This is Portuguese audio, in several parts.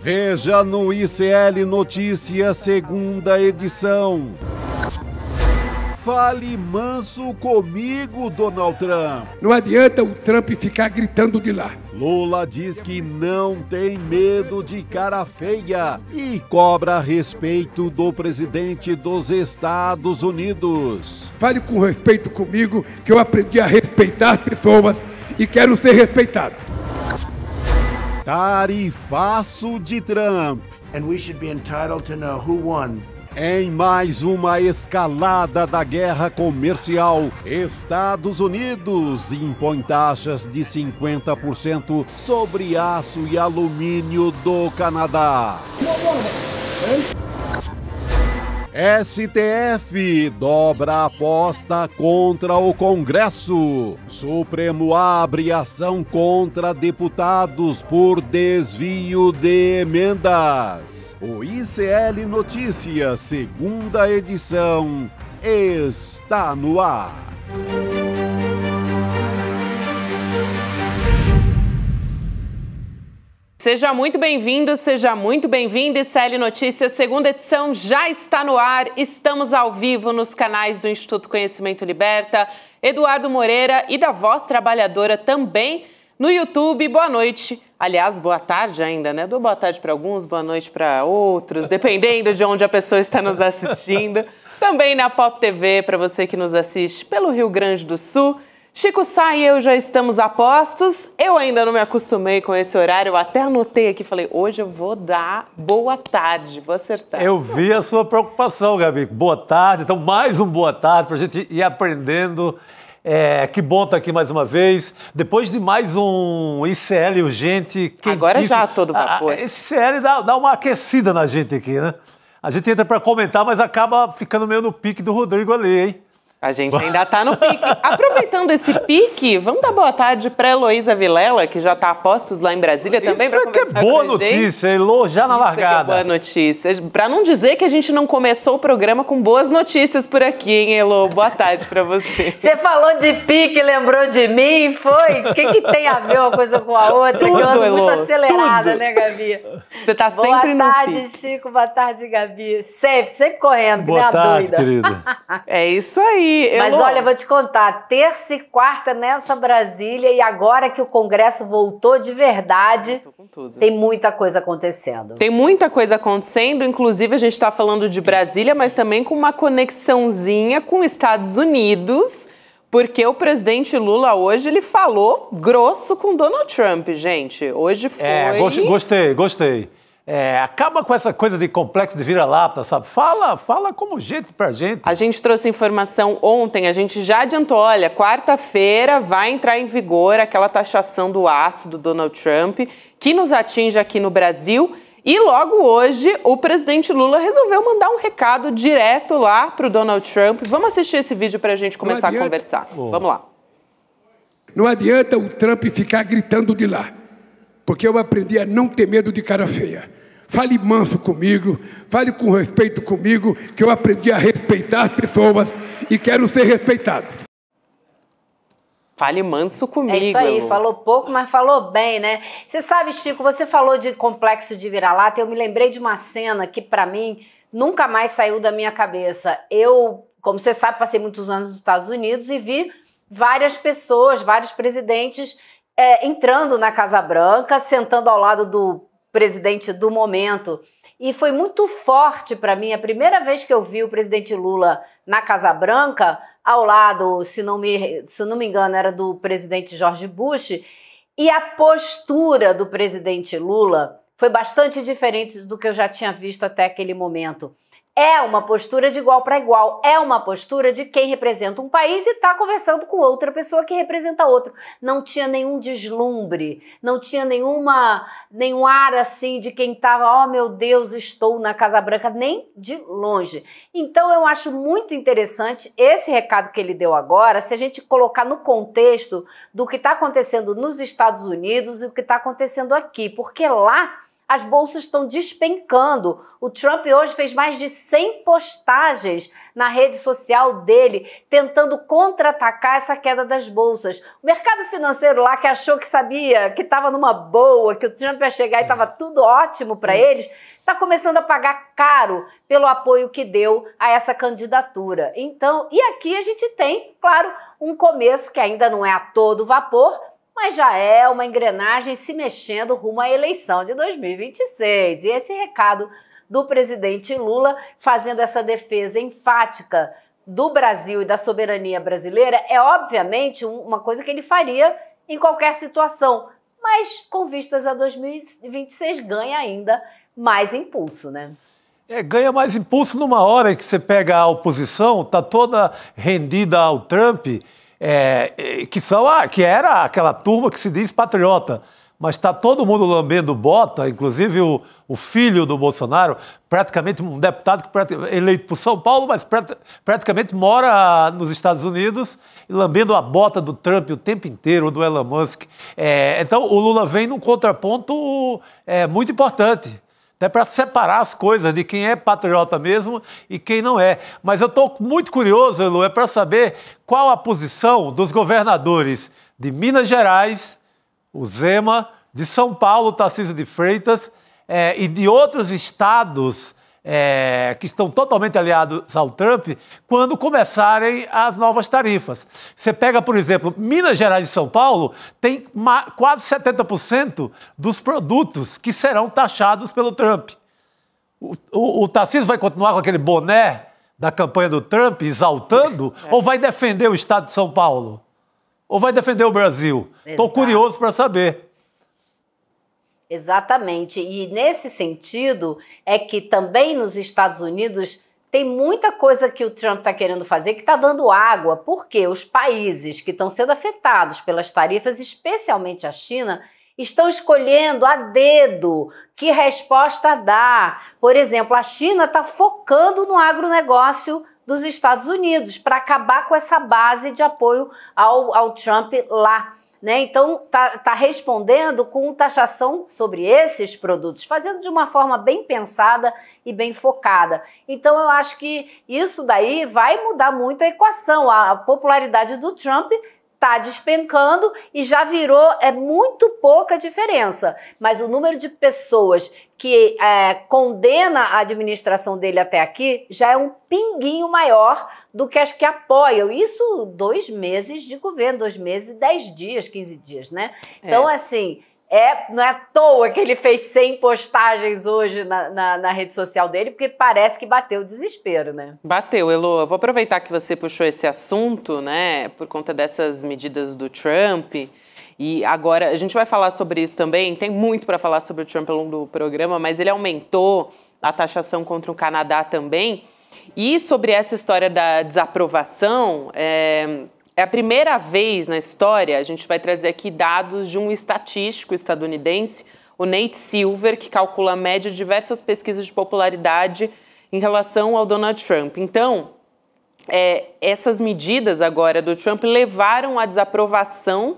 Veja no ICL Notícias, segunda edição. Fale manso comigo, Donald Trump. Não adianta o Trump ficar gritando de lá. Lula diz que não tem medo de cara feia e cobra respeito do presidente dos Estados Unidos. Fale com respeito comigo, que eu aprendi a respeitar as pessoas e quero ser respeitado. Tarifaço de Trump. And we should be entitled to know who won. Em mais uma escalada da guerra comercial, Estados Unidos impõe taxas de 50% sobre aço e alumínio do Canadá. STF dobra a aposta contra o Congresso. Supremo abre ação contra deputados por desvio de emendas. O ICL Notícias, segunda edição, está no ar. Seja muito bem-vindo, seja muito bem-vindo. ICL Notícias, segunda edição, já está no ar. Estamos ao vivo nos canais do Instituto Conhecimento Liberta, Eduardo Moreira e da Voz Trabalhadora também no YouTube. Boa noite. Aliás, boa tarde ainda, né? Dou boa tarde para alguns, boa noite para outros, dependendo de onde a pessoa está nos assistindo. Também na Pop TV, para você que nos assiste pelo Rio Grande do Sul. Chico Sá e eu já estamos a postos. Eu ainda não me acostumei com esse horário. Eu até anotei aqui, falei, hoje eu vou dar boa tarde, vou acertar. Eu vi a sua preocupação, Gabi. Boa tarde. Então, mais um boa tarde para a gente ir aprendendo. Que bom estar aqui mais uma vez. Depois de mais um ICL urgente. Agora já a todo vapor. Esse ICL dá uma aquecida na gente aqui, né? A gente entra para comentar, mas acaba ficando meio no pique do Rodrigo ali, hein? A gente ainda está no pique. Aproveitando esse pique, vamos dar boa tarde para a Heloísa Vilela, que já está a postos lá em Brasília também. Isso é que é boa notícia, Elo, já na largada. Isso é boa notícia. Para não dizer que a gente não começou o programa com boas notícias por aqui, hein, Elo? Boa tarde para você. Você falou de pique, lembrou de mim, foi? O que tem a ver uma coisa com a outra? Tudo, que eu ando Elo, muito acelerada, tudo. né, Gabi? Você está sempre no pique. Boa tarde, Chico. Boa tarde, Gabi. Sempre correndo, que nem a doida. Boa tarde, querido. É isso aí. Mas Elô, olha, vou te contar, terça e quarta nessa Brasília e agora que o Congresso voltou de verdade, tem muita coisa acontecendo. Tem muita coisa acontecendo, inclusive a gente está falando de Brasília, mas também com uma conexãozinha com os Estados Unidos, porque o presidente Lula hoje, ele falou grosso com Donald Trump, gente. Hoje foi... Gostei. Acaba com essa coisa de complexo de vira-lata, sabe? Fala como gente pra gente. A gente trouxe informação ontem, a gente já adiantou, olha, quarta-feira vai entrar em vigor aquela taxação do aço do Donald Trump, que nos atinge aqui no Brasil, e logo hoje o presidente Lula resolveu mandar um recado direto lá pro Donald Trump. Vamos assistir esse vídeo pra gente começar a conversar. Vamos lá. Não adianta o Trump ficar gritando de lá, porque eu aprendi a não ter medo de cara feia. Fale manso comigo, fale com respeito comigo, que eu aprendi a respeitar as pessoas e quero ser respeitado. Fale manso comigo. É isso aí, Elô. falou pouco, mas falou bem, né? Você sabe, Chico, você falou de complexo de vira-lata, eu me lembrei de uma cena que, pra mim, nunca mais saiu da minha cabeça. Eu, como você sabe, passei muitos anos nos Estados Unidos e vi várias pessoas, vários presidentes entrando na Casa Branca, sentando ao lado do presidente do momento. E foi muito forte para mim, a primeira vez que eu vi o presidente Lula na Casa Branca, ao lado, se não me engano, era do presidente George Bush, e a postura do presidente Lula foi bastante diferente do que eu já tinha visto até aquele momento. É uma postura de igual para igual, é uma postura de quem representa um país e está conversando com outra pessoa que representa outro. Não tinha nenhum deslumbre, não tinha nenhum ar assim de quem estava, oh meu Deus, estou na Casa Branca, nem de longe. Então eu acho muito interessante esse recado que ele deu agora, se a gente colocar no contexto do que está acontecendo nos Estados Unidos e o que está acontecendo aqui, porque lá as bolsas estão despencando. O Trump hoje fez mais de 100 postagens na rede social dele, tentando contra-atacar essa queda das bolsas. O mercado financeiro lá, que achou que sabia, que estava numa boa, que o Trump ia chegar e estava tudo ótimo para eles, está começando a pagar caro pelo apoio que deu a essa candidatura. Então, e aqui a gente tem, claro, um começo que ainda não é a todo vapor, mas já é uma engrenagem se mexendo rumo à eleição de 2026. E esse recado do presidente Lula, fazendo essa defesa enfática do Brasil e da soberania brasileira, é obviamente uma coisa que ele faria em qualquer situação, mas com vistas a 2026 ganha ainda mais impulso, né? Ganha mais impulso numa hora em que você pega a oposição, está toda rendida ao Trump, que era aquela turma que se diz patriota, mas está todo mundo lambendo bota, inclusive o filho do Bolsonaro, praticamente um deputado eleito por São Paulo, mas praticamente mora nos Estados Unidos, lambendo a bota do Trump o tempo inteiro, do Elon Musk. Então o Lula vem num contraponto muito importante, até para separar as coisas de quem é patriota mesmo e quem não é. Mas eu estou muito curioso, Elu, para saber qual a posição dos governadores de Minas Gerais, o Zema, de São Paulo, Tarcísio de Freitas, e de outros estados que estão totalmente aliados ao Trump, quando começarem as novas tarifas. Você pega, por exemplo, Minas Gerais e São Paulo, tem quase 70% dos produtos que serão taxados pelo Trump. O Tarcísio vai continuar com aquele boné da campanha do Trump, exaltando, ou vai defender o estado de São Paulo? Ou vai defender o Brasil? Estou curioso para saber. Exatamente. E nesse sentido é que também nos Estados Unidos tem muita coisa que o Trump está querendo fazer que está dando água, porque os países que estão sendo afetados pelas tarifas, especialmente a China, estão escolhendo a dedo que resposta dar. Por exemplo, a China está focando no agronegócio dos Estados Unidos para acabar com essa base de apoio ao Trump lá. Né? Então, tá respondendo com taxação sobre esses produtos, fazendo de uma forma bem pensada e bem focada. Então, eu acho que isso daí vai mudar muito a equação. A popularidade do Trump está despencando e já virou muito pouca diferença. Mas o número de pessoas que condena a administração dele até aqui já é um pinguinho maior do que as que apoiam. Isso 2 meses de governo, 2 meses, 10 dias, 15 dias, né? Então, assim, não é à toa que ele fez 100 postagens hoje na rede social dele, porque parece que bateu o desespero, né? Bateu, Elo. Eu vou aproveitar que você puxou esse assunto, né, por conta dessas medidas do Trump. E agora, a gente vai falar sobre isso também, tem muito para falar sobre o Trump ao longo do programa, mas ele aumentou a taxação contra o Canadá também. E sobre essa história da desaprovação, é a primeira vez na história, a gente vai trazer aqui dados de um estatístico estadunidense, o Nate Silver, que calcula a média de diversas pesquisas de popularidade em relação ao Donald Trump. Então, essas medidas agora do Trump levaram à desaprovação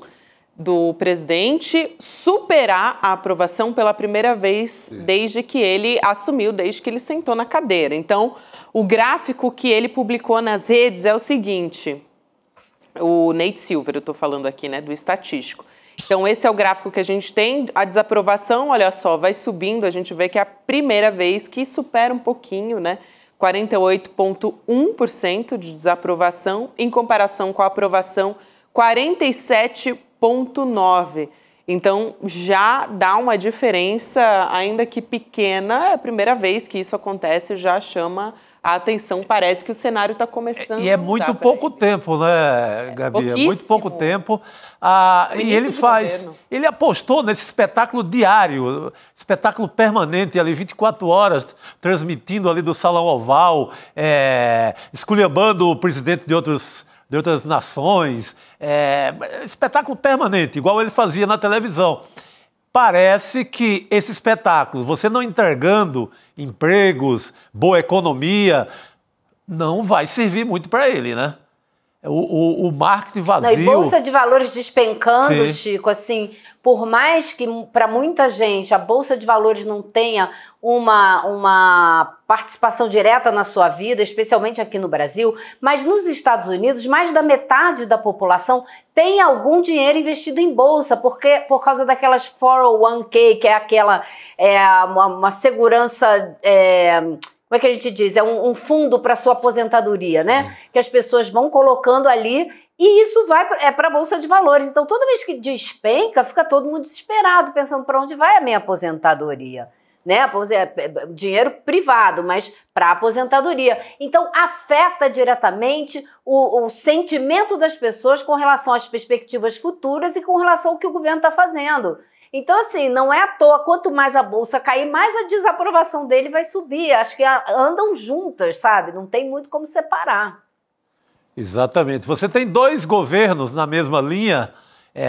do presidente superar a aprovação pela primeira vez desde que ele assumiu, desde que ele sentou na cadeira. Então, o gráfico que ele publicou nas redes é o seguinte, o Nate Silver, eu estou falando aqui, né, do estatístico. Então, esse é o gráfico que a gente tem, a desaprovação, olha só, vai subindo, a gente vê que é a primeira vez que supera um pouquinho, né, 48,1% de desaprovação, em comparação com a aprovação, 47,9%. Então, já dá uma diferença, ainda que pequena, é a primeira vez que isso acontece, já chama a atenção. Parece que o cenário está começando. E é muito pouco tempo, né, Gabi? É muito pouco tempo. E ele apostou nesse espetáculo diário, espetáculo permanente, ali 24 horas, transmitindo ali do Salão Oval, esculhambando o presidente de outras nações, espetáculo permanente, igual ele fazia na televisão. Parece que esse espetáculo, você não entregando empregos, boa economia, não vai servir muito para ele, né? o marketing vazio. Não, e bolsa de valores despencando, Sim. Chico, assim, por mais que para muita gente a bolsa de valores não tenha uma participação direta na sua vida, especialmente aqui no Brasil, mas nos Estados Unidos, mais da metade da população tem algum dinheiro investido em bolsa, porque por causa daquelas 401k, que é aquela uma segurança... como é que a gente diz? É um fundo para sua aposentadoria, né? Que as pessoas vão colocando ali e isso vai para a Bolsa de Valores. Então, toda vez que despenca, fica todo mundo desesperado, pensando para onde vai a minha aposentadoria, né? Dinheiro privado, mas para aposentadoria. Então, afeta diretamente o sentimento das pessoas com relação às perspectivas futuras e com relação ao que o governo está fazendo. Então, assim, não é à toa, quanto mais a bolsa cair, mais a desaprovação dele vai subir. Acho que andam juntas, sabe? Não tem muito como separar. Exatamente. Você tem dois governos na mesma linha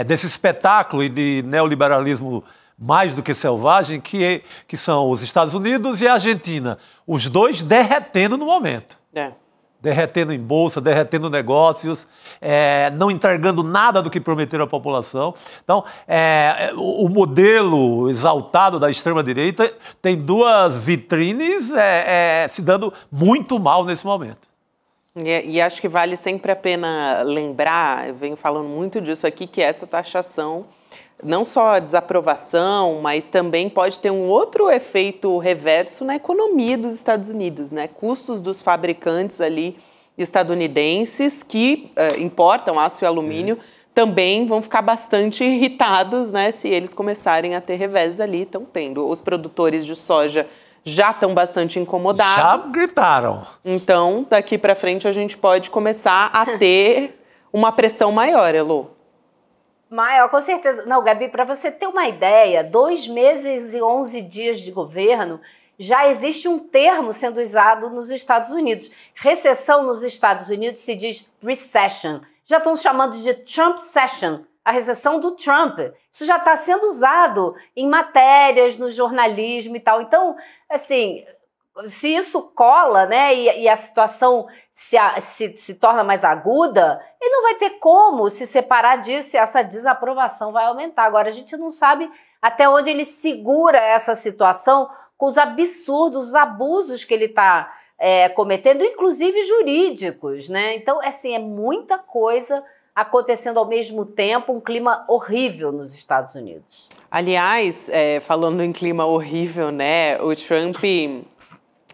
desse espetáculo e de neoliberalismo mais do que selvagem, que são os Estados Unidos e a Argentina. Os dois derretendo no momento. Derretendo em bolsa, derretendo negócios, não entregando nada do que prometeram à população. Então, o modelo exaltado da extrema-direita tem duas vitrines se dando muito mal nesse momento. E acho que vale sempre a pena lembrar, eu venho falando muito disso aqui, que essa taxação, não só a desaprovação, mas também pode ter um outro efeito reverso na economia dos Estados Unidos, né? Custos dos fabricantes ali estadunidenses que importam aço e alumínio também vão ficar bastante irritados, né? Se eles começarem a ter revés ali, estão tendo. Os produtores de soja já estão bastante incomodados. Já gritaram. Então, daqui para frente, a gente pode começar a ter uma pressão maior, Elô. Maior, com certeza. Não, Gabi, para você ter uma ideia, 2 meses e 11 dias de governo, já existe um termo sendo usado nos Estados Unidos. Recessão nos Estados Unidos se diz recession. Já estão chamando de Trump session, a recessão do Trump. Isso já está sendo usado em matérias, no jornalismo e tal. Então, assim, se isso cola, né, e a situação se torna mais aguda, ele não vai ter como se separar disso e essa desaprovação vai aumentar. Agora, a gente não sabe até onde ele segura essa situação com os absurdos, os abusos que ele está cometendo, inclusive jurídicos, né? Então, assim, é muita coisa acontecendo ao mesmo tempo, um clima horrível nos Estados Unidos. Aliás, falando em clima horrível, né, o Trump,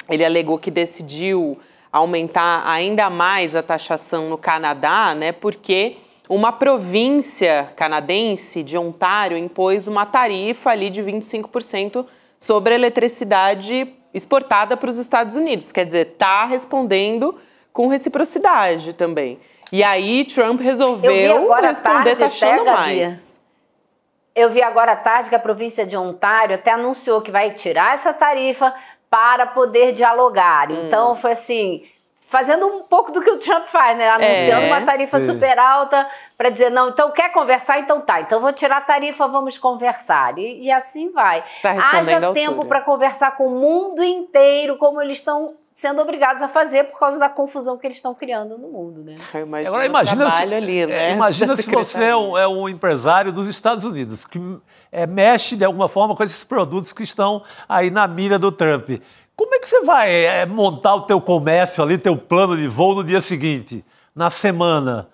ele alegou que decidiu aumentar ainda mais a taxação no Canadá, né, porque uma província canadense de Ontário impôs uma tarifa ali de 25% sobre a eletricidade exportada para os Estados Unidos. Quer dizer, está respondendo com reciprocidade também. E aí Trump resolveu responder taxando mais. Eu vi agora à tarde que a província de Ontário até anunciou que vai tirar essa tarifa para poder dialogar. Então foi assim, fazendo um pouco do que o Trump faz, né? Anunciando uma tarifa super alta para dizer, não, então quer conversar? Então tá, então vou tirar a tarifa, vamos conversar. E assim vai. Haja tempo para conversar com o mundo inteiro, como eles estão sendo obrigados a fazer por causa da confusão que eles estão criando no mundo, né? Agora imagina, ali, né? Imagina se você é um empresário dos Estados Unidos, que mexe de alguma forma com esses produtos que estão aí na mira do Trump. Como é que você vai montar o teu comércio ali, teu plano de voo no dia seguinte, na semana?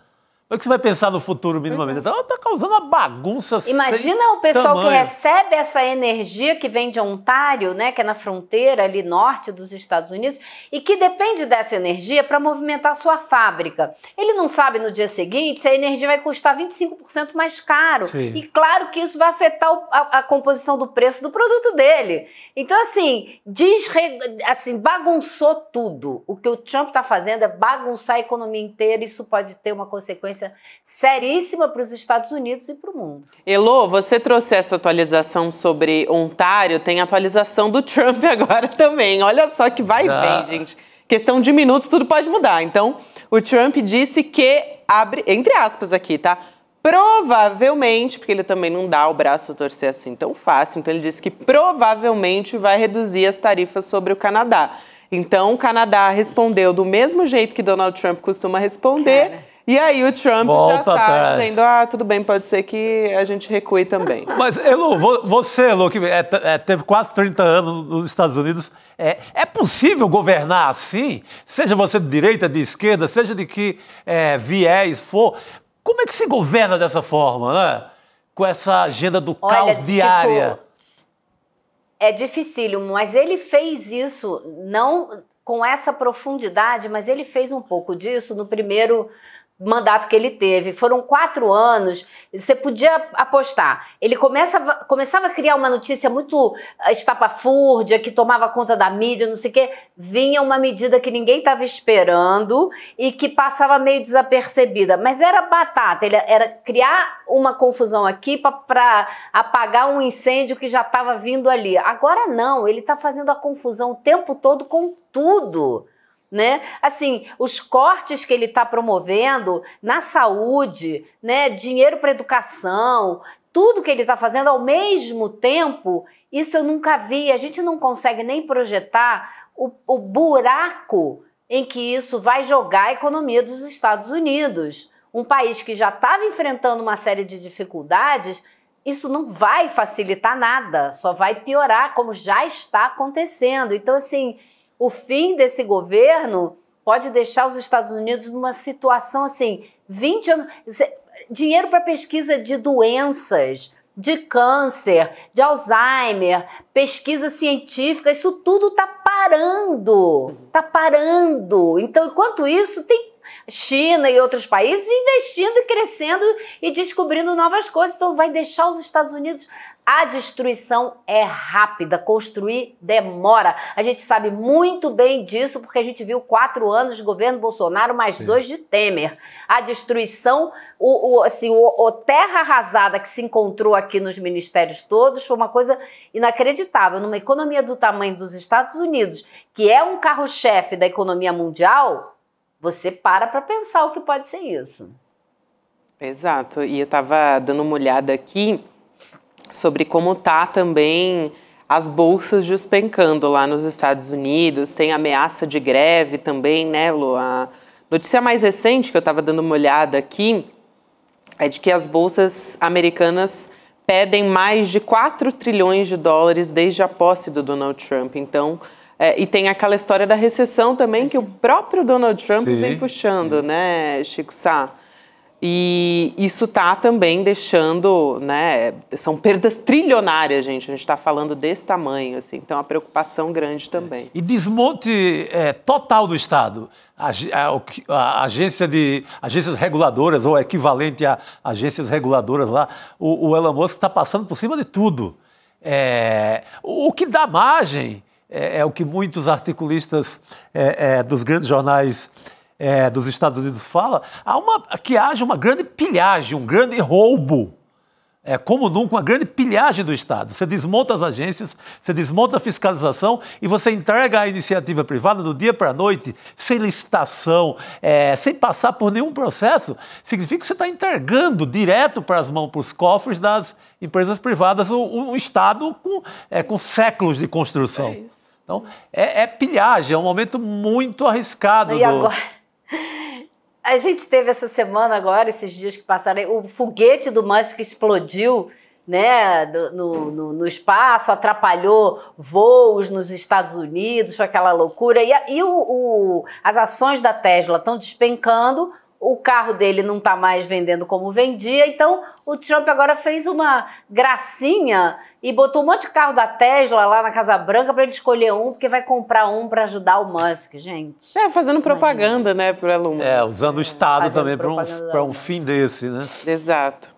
Como é que você vai pensar no futuro minimamente? Então, está causando uma bagunça. Imagina o pessoal que recebe essa energia que vem de Ontário, né, que é na fronteira ali norte dos Estados Unidos, e que depende dessa energia para movimentar a sua fábrica. Ele não sabe no dia seguinte se a energia vai custar 25% mais caro. Sim. E claro que isso vai afetar a composição do preço do produto dele. Então, assim, bagunçou tudo. O que o Trump está fazendo é bagunçar a economia inteira. Isso pode ter uma consequência seríssima para os Estados Unidos e para o mundo. Elô, você trouxe essa atualização sobre Ontário, tem atualização do Trump agora também. Olha só que vai e vem, gente. Questão de minutos, tudo pode mudar. Então, o Trump disse que, abre, entre aspas aqui, tá? Provavelmente, porque ele também não dá o braço a torcer assim tão fácil, então ele disse que provavelmente vai reduzir as tarifas sobre o Canadá. Então, o Canadá respondeu do mesmo jeito que Donald Trump costuma responder, E aí o Trump já está dizendo, tudo bem, pode ser que a gente recue também. Mas, Elu, você, Elu, que teve quase 30 anos nos Estados Unidos, é possível governar assim? Seja você de direita, de esquerda, seja de que viés for. Como é que se governa dessa forma, né? Com essa agenda do caos diária? É dificílimo, mas ele fez isso, não com essa profundidade, mas ele fez um pouco disso no primeiro mandato que ele teve. Foram 4 anos, você podia apostar. Ele começava a criar uma notícia muito estapafúrdia, que tomava conta da mídia, não sei o quê. Vinha uma medida que ninguém estava esperando e que passava meio desapercebida. Mas era batata, era criar uma confusão aqui para apagar um incêndio que já estava vindo ali. Agora não, ele está fazendo a confusão o tempo todo com tudo. Né? Assim, os cortes que ele está promovendo na saúde, né? Dinheiro para educação, tudo que ele está fazendo ao mesmo tempo, isso eu nunca vi. A gente não consegue nem projetar o buraco em que isso vai jogar a economia dos Estados Unidos. Um país que já estava enfrentando uma série de dificuldades, isso não vai facilitar nada, só vai piorar, como já está acontecendo. Então, assim, o fim desse governo pode deixar os Estados Unidos numa situação assim, 20 anos, dinheiro para pesquisa de doenças, de câncer, de Alzheimer, pesquisa científica, isso tudo está parando, está parando. Então, enquanto isso, tem China e outros países investindo e crescendo e descobrindo novas coisas, então vai deixar os Estados Unidos. A destruição é rápida, construir demora. A gente sabe muito bem disso porque a gente viu 4 anos de governo Bolsonaro mais 2 de Temer. A destruição, a terra arrasada que se encontrou aqui nos ministérios todos foi uma coisa inacreditável. Numa economia do tamanho dos Estados Unidos, que é um carro-chefe da economia mundial, você para pensar o que pode ser isso. Exato. E eu estava dando uma olhada aqui sobre como tá também as bolsas despencando lá nos Estados Unidos, tem ameaça de greve também, né, Lu? A notícia mais recente que eu estava dando uma olhada aqui é de que as bolsas americanas pedem mais de 4 trilhões de dólares desde a posse do Donald Trump. Então, e tem aquela história da recessão também que o próprio Donald Trump vem puxando, né, Chico Sá? E isso está também deixando, né, são perdas trilionárias, gente, a gente está falando desse tamanho, assim, então é uma preocupação grande também. E desmonte total do Estado, a agências reguladoras, ou equivalente a agências reguladoras lá, o Elon Musk está passando por cima de tudo. O que dá margem é o que muitos articulistas dos grandes jornais dos Estados Unidos falam, que haja uma grande pilhagem, um grande roubo, como nunca, uma grande pilhagem do Estado. Você desmonta as agências, você desmonta a fiscalização e você entrega à iniciativa privada do dia para a noite, sem licitação, sem passar por nenhum processo. Significa que você está entregando direto para as mãos, para os cofres das empresas privadas, um Estado com séculos de construção. É isso. Então, pilhagem, é um momento muito arriscado. E agora? A gente teve essa semana agora, esses dias que passaram, o foguete do Musk explodiu, né, no espaço, atrapalhou voos nos Estados Unidos, foi aquela loucura. E as ações da Tesla estão despencando, o carro dele não está mais vendendo como vendia, então o Trump agora fez uma gracinha e botou um monte de carro da Tesla lá na Casa Branca para ele escolher um, porque vai comprar um para ajudar o Musk, gente. Fazendo propaganda, né, pro Elon Musk. Usando o Estado também para um fim desse, né? Exato.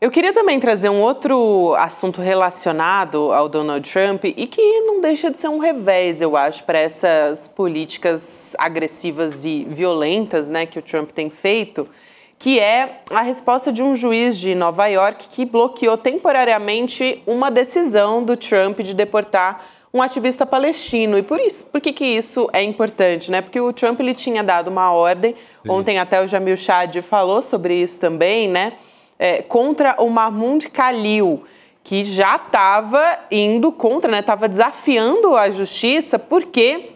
Eu queria também trazer um outro assunto relacionado ao Donald Trump e que não deixa de ser um revés, eu acho, para essas políticas agressivas e violentas, né, que o Trump tem feito, que é a resposta de um juiz de Nova York que bloqueou temporariamente uma decisão do Trump de deportar um ativista palestino. E por que isso é importante, né? Porque o Trump ele tinha dado uma ordem, ontem até o Jamil Chad falou sobre isso também, né? Contra o Mahmoud Khalil, que já estava indo contra, né? Estava desafiando a justiça porque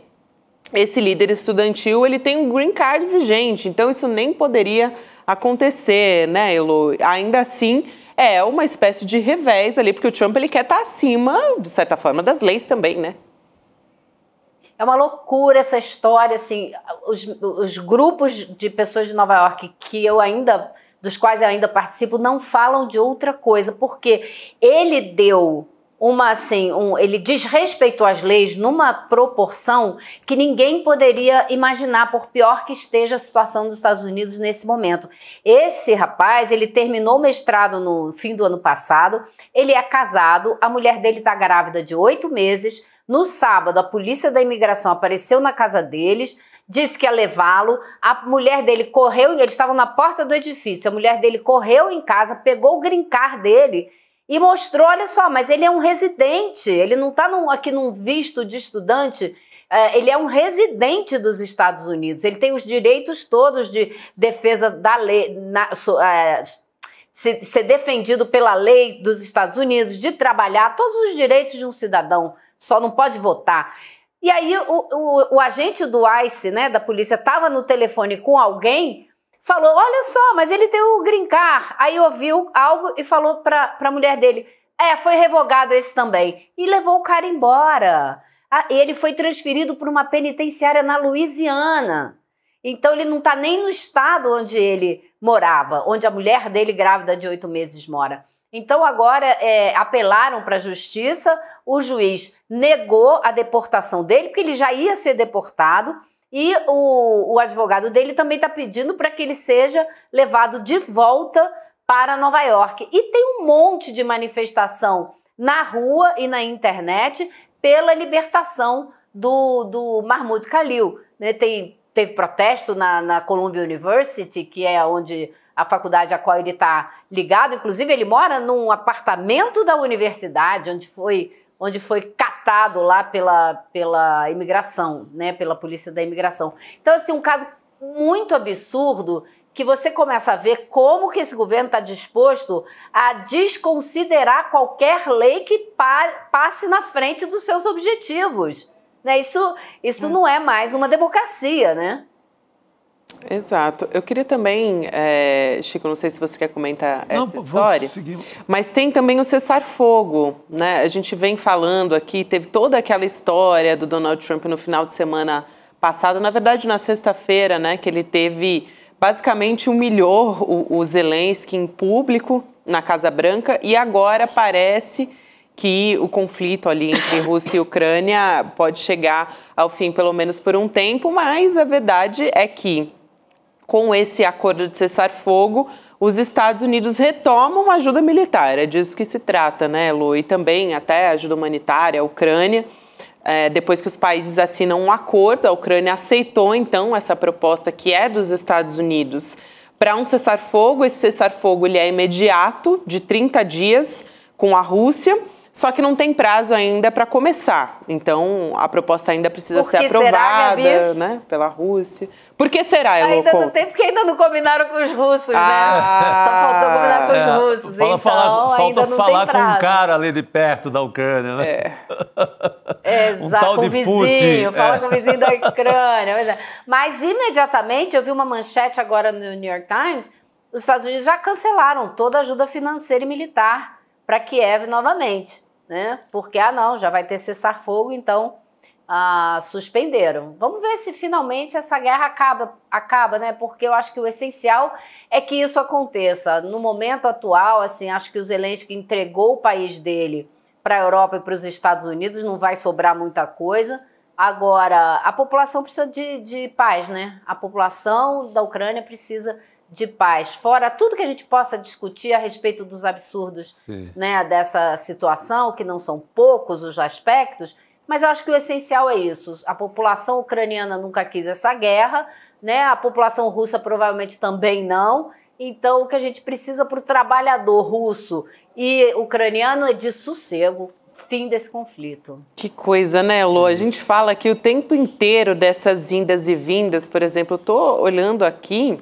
esse líder estudantil, ele tem um green card vigente, então isso nem poderia acontecer, né, Elo? Ainda assim, é uma espécie de revés ali, porque o Trump, ele quer estar acima, de certa forma, das leis também, né? É uma loucura essa história, assim, os grupos de pessoas de Nova York dos quais eu ainda participo, não falam de outra coisa, porque ele deu ele desrespeitou as leis numa proporção que ninguém poderia imaginar, por pior que esteja a situação dos Estados Unidos nesse momento. Esse rapaz, ele terminou o mestrado no fim do ano passado, ele é casado, a mulher dele está grávida de 8 meses, no sábado a polícia da imigração apareceu na casa deles, disse que ia levá-lo, a mulher dele correu, eles estavam na porta do edifício, a mulher dele correu em casa, pegou o green card dele, e mostrou, olha só, mas ele é um residente, ele não está aqui num visto de estudante, ele é um residente dos Estados Unidos, ele tem os direitos todos de defesa da lei, ser defendido pela lei dos Estados Unidos, de trabalhar, todos os direitos de um cidadão, só não pode votar. E aí o agente do ICE, né, da polícia, estava no telefone com alguém, falou, olha só, mas ele tem o green card. Aí ouviu algo e falou para a mulher dele, foi revogado esse também. E levou o cara embora. Ele foi transferido para uma penitenciária na Louisiana. Então ele não está nem no estado onde ele morava, onde a mulher dele, grávida de 8 meses, mora. Então agora apelaram para a justiça, o juiz negou a deportação dele, porque ele já ia ser deportado, e o advogado dele também está pedindo para que ele seja levado de volta para Nova York. E tem um monte de manifestação na rua e na internet pela libertação do Mahmoud Khalil, né? Teve protesto na Columbia University, que é onde a faculdade a qual ele está ligado. Inclusive, ele mora num apartamento da universidade, onde foi catado lá pela imigração, né, pela polícia da imigração. Então, assim, um caso muito absurdo, que você começa a ver como que esse governo está disposto a desconsiderar qualquer lei que passe na frente dos seus objetivos. Né? Isso não é mais uma democracia, né? Exato. Eu queria também, Chico, não sei se você quer comentar essa história, mas tem também o cessar-fogo, né? A gente vem falando aqui, teve toda aquela história do Donald Trump no final de semana passado, na verdade na sexta-feira, né, que ele basicamente humilhou o Zelensky em público na Casa Branca, e agora parece que o conflito ali entre Rússia e Ucrânia pode chegar ao fim, pelo menos por um tempo, mas a verdade é que com esse acordo de cessar-fogo, os Estados Unidos retomam a ajuda militar. É disso que se trata, né, Lu? E também até ajuda humanitária à Ucrânia. Depois que os países assinam um acordo, a Ucrânia aceitou, então, essa proposta que é dos Estados Unidos para um cessar-fogo. Esse cessar-fogo ele é imediato, de 30 dias, com a Rússia, só que não tem prazo ainda para começar. Então, a proposta ainda precisa ser aprovada, né, pela Rússia. Por que será, Elô? Ainda não tem, porque ainda não combinaram com os russos, né? Só faltou combinar com os russos. Falta falar com um cara ali de perto da Ucrânia, né? Exato, com o vizinho. Fala com o vizinho da Ucrânia. Mas, imediatamente, eu vi uma manchete agora no New York Times, os Estados Unidos já cancelaram toda a ajuda financeira e militar para Kiev novamente, né? Porque, já vai ter cessar-fogo, então suspenderam. Vamos ver se finalmente essa guerra acaba, né? Porque eu acho que o essencial é que isso aconteça. No momento atual, assim, acho que o Zelensky entregou o país dele para a Europa e para os Estados Unidos, não vai sobrar muita coisa. Agora, a população precisa de paz, né? A população da Ucrânia precisa de paz, fora tudo que a gente possa discutir a respeito dos absurdos, né, dessa situação, que não são poucos os aspectos, mas eu acho que o essencial é isso. A população ucraniana nunca quis essa guerra, né? A população russa provavelmente também não. Então, o que a gente precisa para o trabalhador russo e ucraniano é de sossego, fim desse conflito. Que coisa, né, Lô? A gente fala aqui o tempo inteiro dessas indas e vindas. Por exemplo, eu estou olhando aqui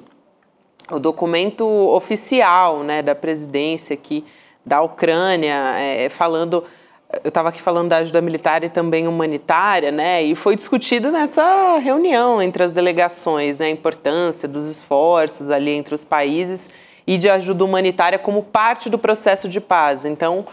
o documento oficial, né, da presidência aqui da Ucrânia, falando eu estava aqui falando da ajuda militar e também humanitária, né? E foi discutido nessa reunião entre as delegações, né? A importância dos esforços ali entre os países e de ajuda humanitária como parte do processo de paz. Então,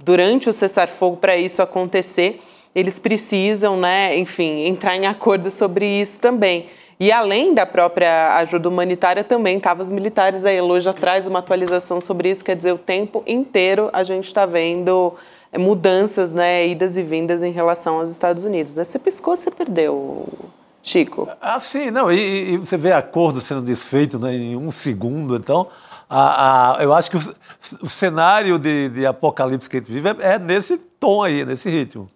durante o cessar-fogo, para isso acontecer, eles precisam, né, enfim, entrar em acordo sobre isso também. E além da própria ajuda humanitária, também estavam os militares. A Elo já traz uma atualização sobre isso, quer dizer, o tempo inteiro a gente está vendo mudanças, né, idas e vindas em relação aos Estados Unidos. Você piscou, você perdeu, Chico. Sim, não, e você vê acordo sendo desfeito, né, em um segundo, então eu acho que o cenário de apocalipse que a gente vive é nesse tom aí, nesse ritmo.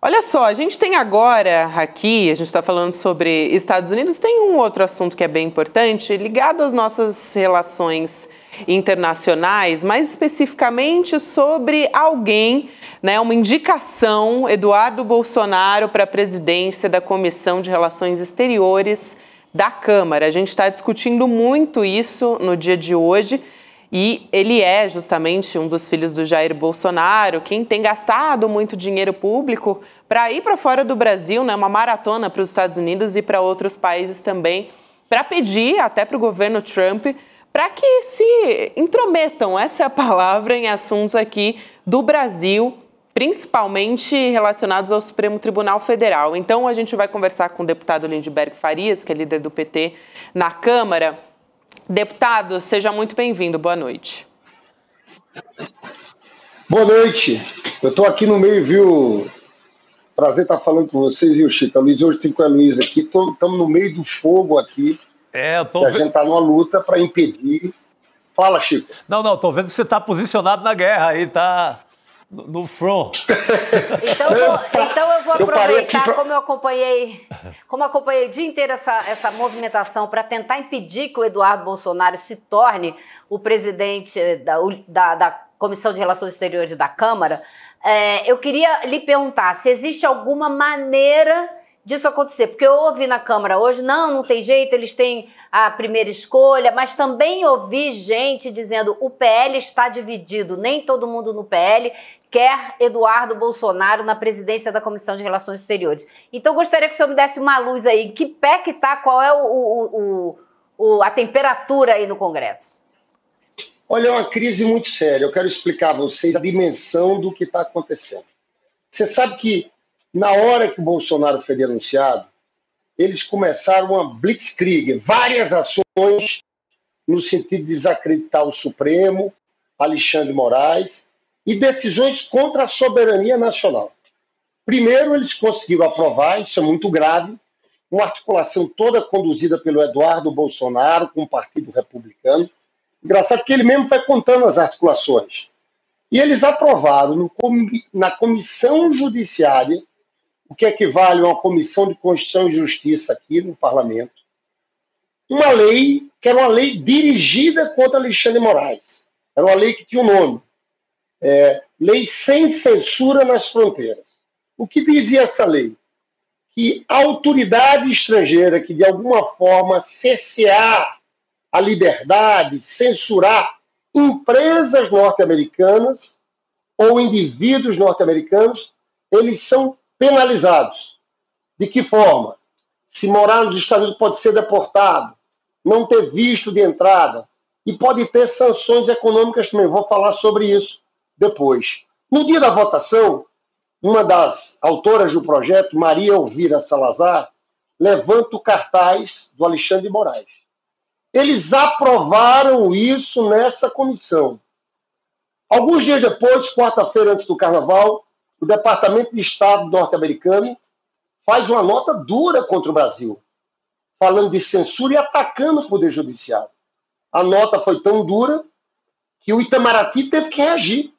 Olha só, a gente tem agora aqui, a gente está falando sobre Estados Unidos, tem um outro assunto que é bem importante, ligado às nossas relações internacionais, mais especificamente sobre alguém, né, uma indicação, Eduardo Bolsonaro para a presidência da Comissão de Relações Exteriores da Câmara. A gente está discutindo muito isso no dia de hoje. E ele é justamente um dos filhos do Jair Bolsonaro, quem tem gastado muito dinheiro público para ir para fora do Brasil, né, uma maratona para os Estados Unidos e para outros países também, para pedir até para o governo Trump para que se intrometam, essa é a palavra, em assuntos aqui do Brasil, principalmente relacionados ao Supremo Tribunal Federal. Então a gente vai conversar com o deputado Lindbergh Farias, que é líder do PT na Câmara. Deputado, seja muito bem-vindo. Boa noite. Boa noite. Eu estou aqui no meio, viu? Prazer estar falando com vocês, viu, Chico? A Luiz, hoje estive com a Luiz aqui. Estamos no meio do fogo aqui. A gente está numa luta para impedir. Fala, Chico. Não, estou vendo que você está posicionado na guerra aí, está no front. Então eu vou aproveitar, como acompanhei o dia inteiro essa movimentação para tentar impedir que o Eduardo Bolsonaro se torne o presidente da Comissão de Relações Exteriores da Câmara, eu queria lhe perguntar se existe alguma maneira disso acontecer, porque eu ouvi na Câmara hoje, não tem jeito, eles têm a primeira escolha, mas também ouvi gente dizendo o PL está dividido, nem todo mundo no PL quer Eduardo Bolsonaro na presidência da Comissão de Relações Exteriores. Então, gostaria que o senhor me desse uma luz aí, em que pé que está, qual é a temperatura aí no Congresso? Olha, é uma crise muito séria, eu quero explicar a vocês a dimensão do que está acontecendo. Você sabe que na hora que o Bolsonaro foi denunciado, eles começaram uma blitzkrieg, várias ações no sentido de desacreditar o Supremo, Alexandre de Moraes, e decisões contra a soberania nacional. Primeiro, eles conseguiram aprovar, isso é muito grave, uma articulação toda conduzida pelo Eduardo Bolsonaro com o Partido Republicano. Engraçado que ele mesmo foi contando as articulações. E eles aprovaram na Comissão Judiciária, o que equivale a uma Comissão de Constituição e Justiça aqui no Parlamento, uma lei que era uma lei dirigida contra Alexandre de Moraes. Era uma lei que tinha um nome. Lei sem censura nas fronteiras. O que dizia essa lei? Que a autoridade estrangeira que de alguma forma cercear a liberdade, censurar empresas norte-americanas ou indivíduos norte-americanos, eles são penalizados. De que forma? Se morar nos Estados Unidos pode ser deportado, não ter visto de entrada e pode ter sanções econômicas também. Vou falar sobre isso depois. No dia da votação, uma das autoras do projeto, Maria Elvira Salazar, levanta o cartaz do Alexandre de Moraes. Eles aprovaram isso nessa comissão. Alguns dias depois, quarta-feira antes do Carnaval, o Departamento de Estado norte-americano faz uma nota dura contra o Brasil, falando de censura e atacando o Poder Judiciário. A nota foi tão dura que o Itamaraty teve que reagir,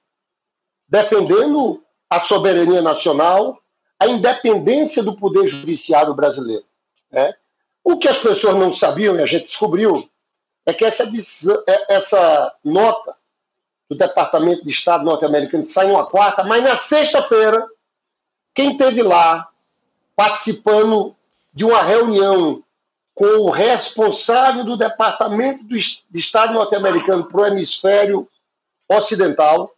defendendo a soberania nacional, a independência do Poder Judiciário brasileiro. Né? O que as pessoas não sabiam, e a gente descobriu, é que essa nota do Departamento de Estado norte-americano sai numa quarta, mas na sexta-feira, quem esteve lá participando de uma reunião com o responsável do Departamento de Estado norte-americano para o hemisfério ocidental,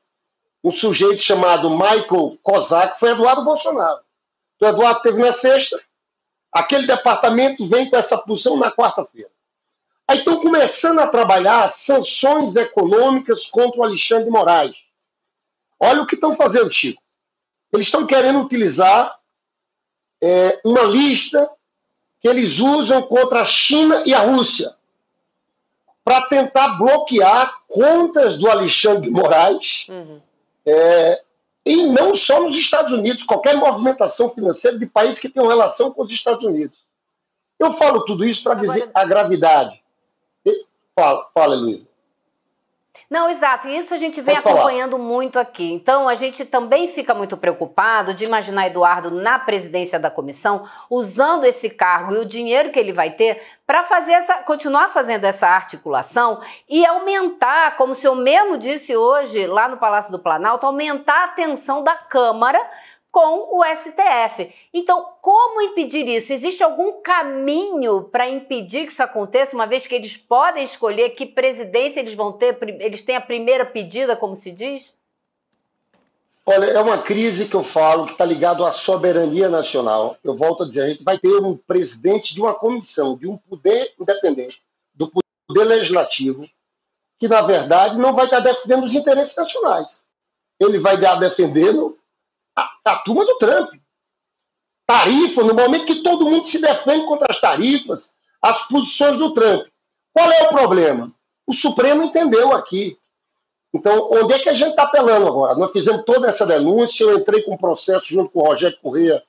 um sujeito chamado Michael Kozak, foi Eduardo Bolsonaro. Então, Eduardo teve na sexta, aquele departamento vem com essa posição na quarta-feira. Aí estão começando a trabalhar sanções econômicas contra o Alexandre de Moraes. Olha o que estão fazendo, Chico. Eles estão querendo utilizar uma lista que eles usam contra a China e a Rússia para tentar bloquear contas do Alexandre de Moraes, e não só nos Estados Unidos, qualquer movimentação financeira de país que tenha relação com os Estados Unidos. Eu falo tudo isso para dizer a gravidade. Fala, Luísa. Não, exato. E isso a gente vem acompanhando muito aqui. Então, a gente também fica muito preocupado de imaginar Eduardo na presidência da comissão, usando esse cargo e o dinheiro que ele vai ter para continuar fazendo essa articulação e aumentar, como o senhor mesmo disse hoje lá no Palácio do Planalto, aumentar a atenção da Câmara com o STF. Então, como impedir isso? Existe algum caminho para impedir que isso aconteça, uma vez que eles podem escolher que presidência eles vão ter, eles têm a primeira pedida, como se diz? Olha, é uma crise que eu falo que está ligado à soberania nacional. Eu volto a dizer, a gente vai ter um presidente de uma comissão, de um poder independente, do poder legislativo, que, na verdade, não vai estar defendendo os interesses nacionais. Ele vai estar defendendo a turma do Trump. Tarifa, no momento que todo mundo se defende contra as tarifas, as posições do Trump. Qual é o problema? O Supremo entendeu aqui. Então, onde é que a gente está apelando agora? Nós fizemos toda essa denúncia, eu entrei com um processo junto com o Rogério Corrêa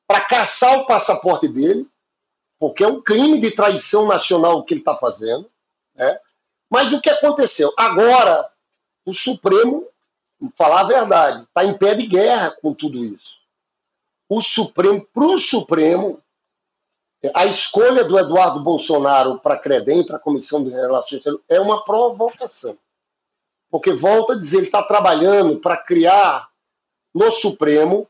para caçar o passaporte dele, porque é um crime de traição nacional o que ele está fazendo, né? Mas o que aconteceu? Agora, o Supremo, falar a verdade, está em pé de guerra com tudo isso. Para o Supremo, a escolha do Eduardo Bolsonaro para a CREDEM, para a Comissão de Relações Exteriores, é uma provocação. Porque, volto a dizer, ele está trabalhando para criar no Supremo,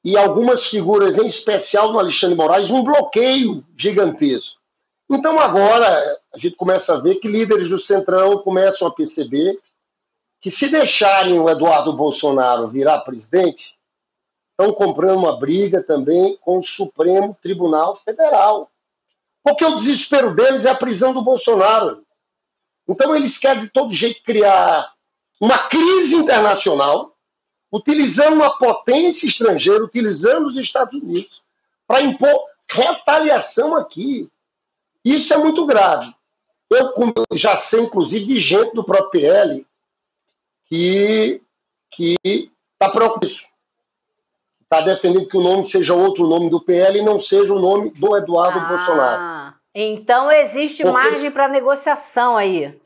e algumas figuras, em especial no Alexandre de Moraes, um bloqueio gigantesco. Então, agora, a gente começa a ver que líderes do Centrão começam a perceber que, se deixarem o Eduardo Bolsonaro virar presidente, estão comprando uma briga também com o Supremo Tribunal Federal. Porque o desespero deles é a prisão do Bolsonaro. Então, eles querem, de todo jeito, criar uma crise internacional, utilizando uma potência estrangeira, utilizando os Estados Unidos, para impor retaliação aqui. Isso é muito grave. Eu já sei, inclusive, de gente do próprio PL que está preocupado com isso. Está defendendo que o nome seja outro nome do PL e não seja o nome do Eduardo Bolsonaro. Então existe margem para negociação aí.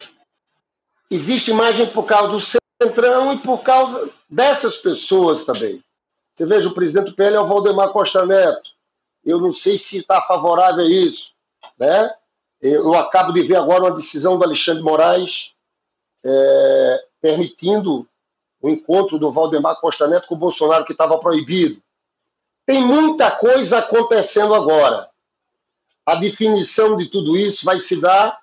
Existe margem por causa do Centrão e por causa dessas pessoas também. Você veja, o presidente do PL é o Valdemar Costa Neto. Eu não sei se está favorável a isso, né? Eu acabo de ver agora uma decisão do Alexandre de Moraes permitindo o encontro do Valdemar Costa Neto com o Bolsonaro, que estava proibido. Tem muita coisa acontecendo agora. A definição de tudo isso vai se dar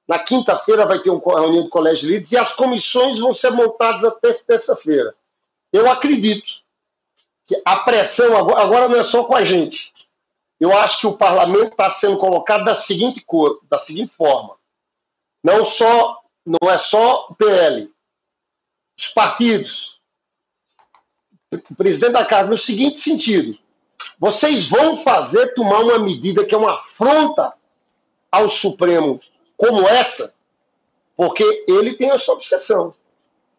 na quinta-feira, vai ter uma reunião do Colégio de Líderes e as comissões vão ser montadas até terça-feira. Eu acredito que a pressão agora não é só com a gente. Eu acho que o parlamento está sendo colocado da seguinte forma. Não é só o PL. Os partidos. O presidente da Casa, no seguinte sentido: vocês vão tomar uma medida que é uma afronta ao Supremo como essa, porque ele tem essa obsessão.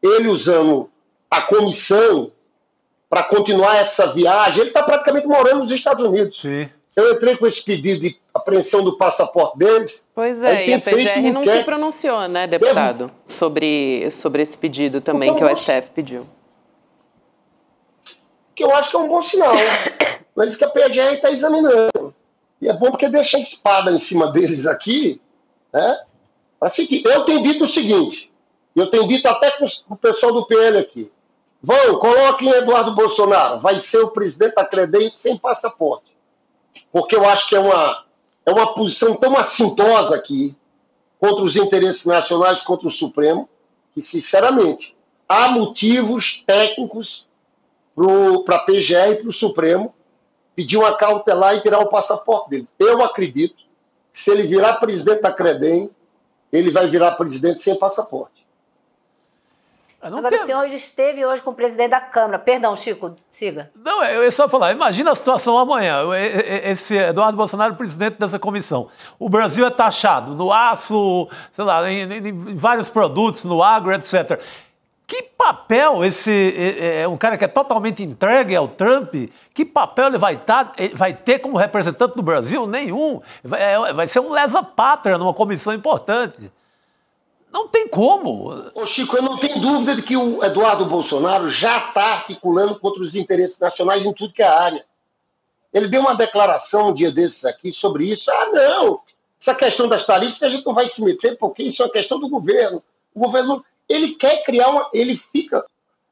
Ele usando a comissão para continuar essa viagem, ele está praticamente morando nos Estados Unidos. Sim. Eu entrei com esse pedido de apreensão do passaporte deles. Pois é, e a PGR não se pronunciou, né, deputado, sobre esse pedido também que o STF pediu. Que eu acho que é um bom sinal. Mas que a PGR está examinando. E é bom porque deixa a espada em cima deles aqui, né? Assim que eu tenho dito o seguinte, eu tenho dito até com o pessoal do PL aqui: coloquem Eduardo Bolsonaro, vai ser o presidente da CREDEM sem passaporte. Porque eu acho que é uma posição tão assintosa aqui contra os interesses nacionais, contra o Supremo, que, sinceramente, há motivos técnicos para a PGR e para o Supremo pedir uma cautelar e tirar o passaporte deles. Eu acredito que se ele virar presidente da CREDEM, ele vai virar presidente sem passaporte. Agora, o senhor esteve hoje com o presidente da Câmara. Perdão, Chico, siga. Não, eu ia só falar, imagina a situação amanhã, esse Eduardo Bolsonaro, presidente dessa comissão. O Brasil é taxado no aço, sei lá, em vários produtos, no agro, etc. Que papel um cara que é totalmente entregue ao Trump, que papel ele vai ter como representante do Brasil? Nenhum. Vai ser um lesa-pátria numa comissão importante. Não tem como. Ô Chico, eu não tenho dúvida de que o Eduardo Bolsonaro já está articulando contra os interesses nacionais em tudo que é área. Ele deu uma declaração um dia desses aqui sobre isso. Não, essa questão das tarifas a gente não vai se meter porque isso é uma questão do governo. O governo, ele quer criar ele fica...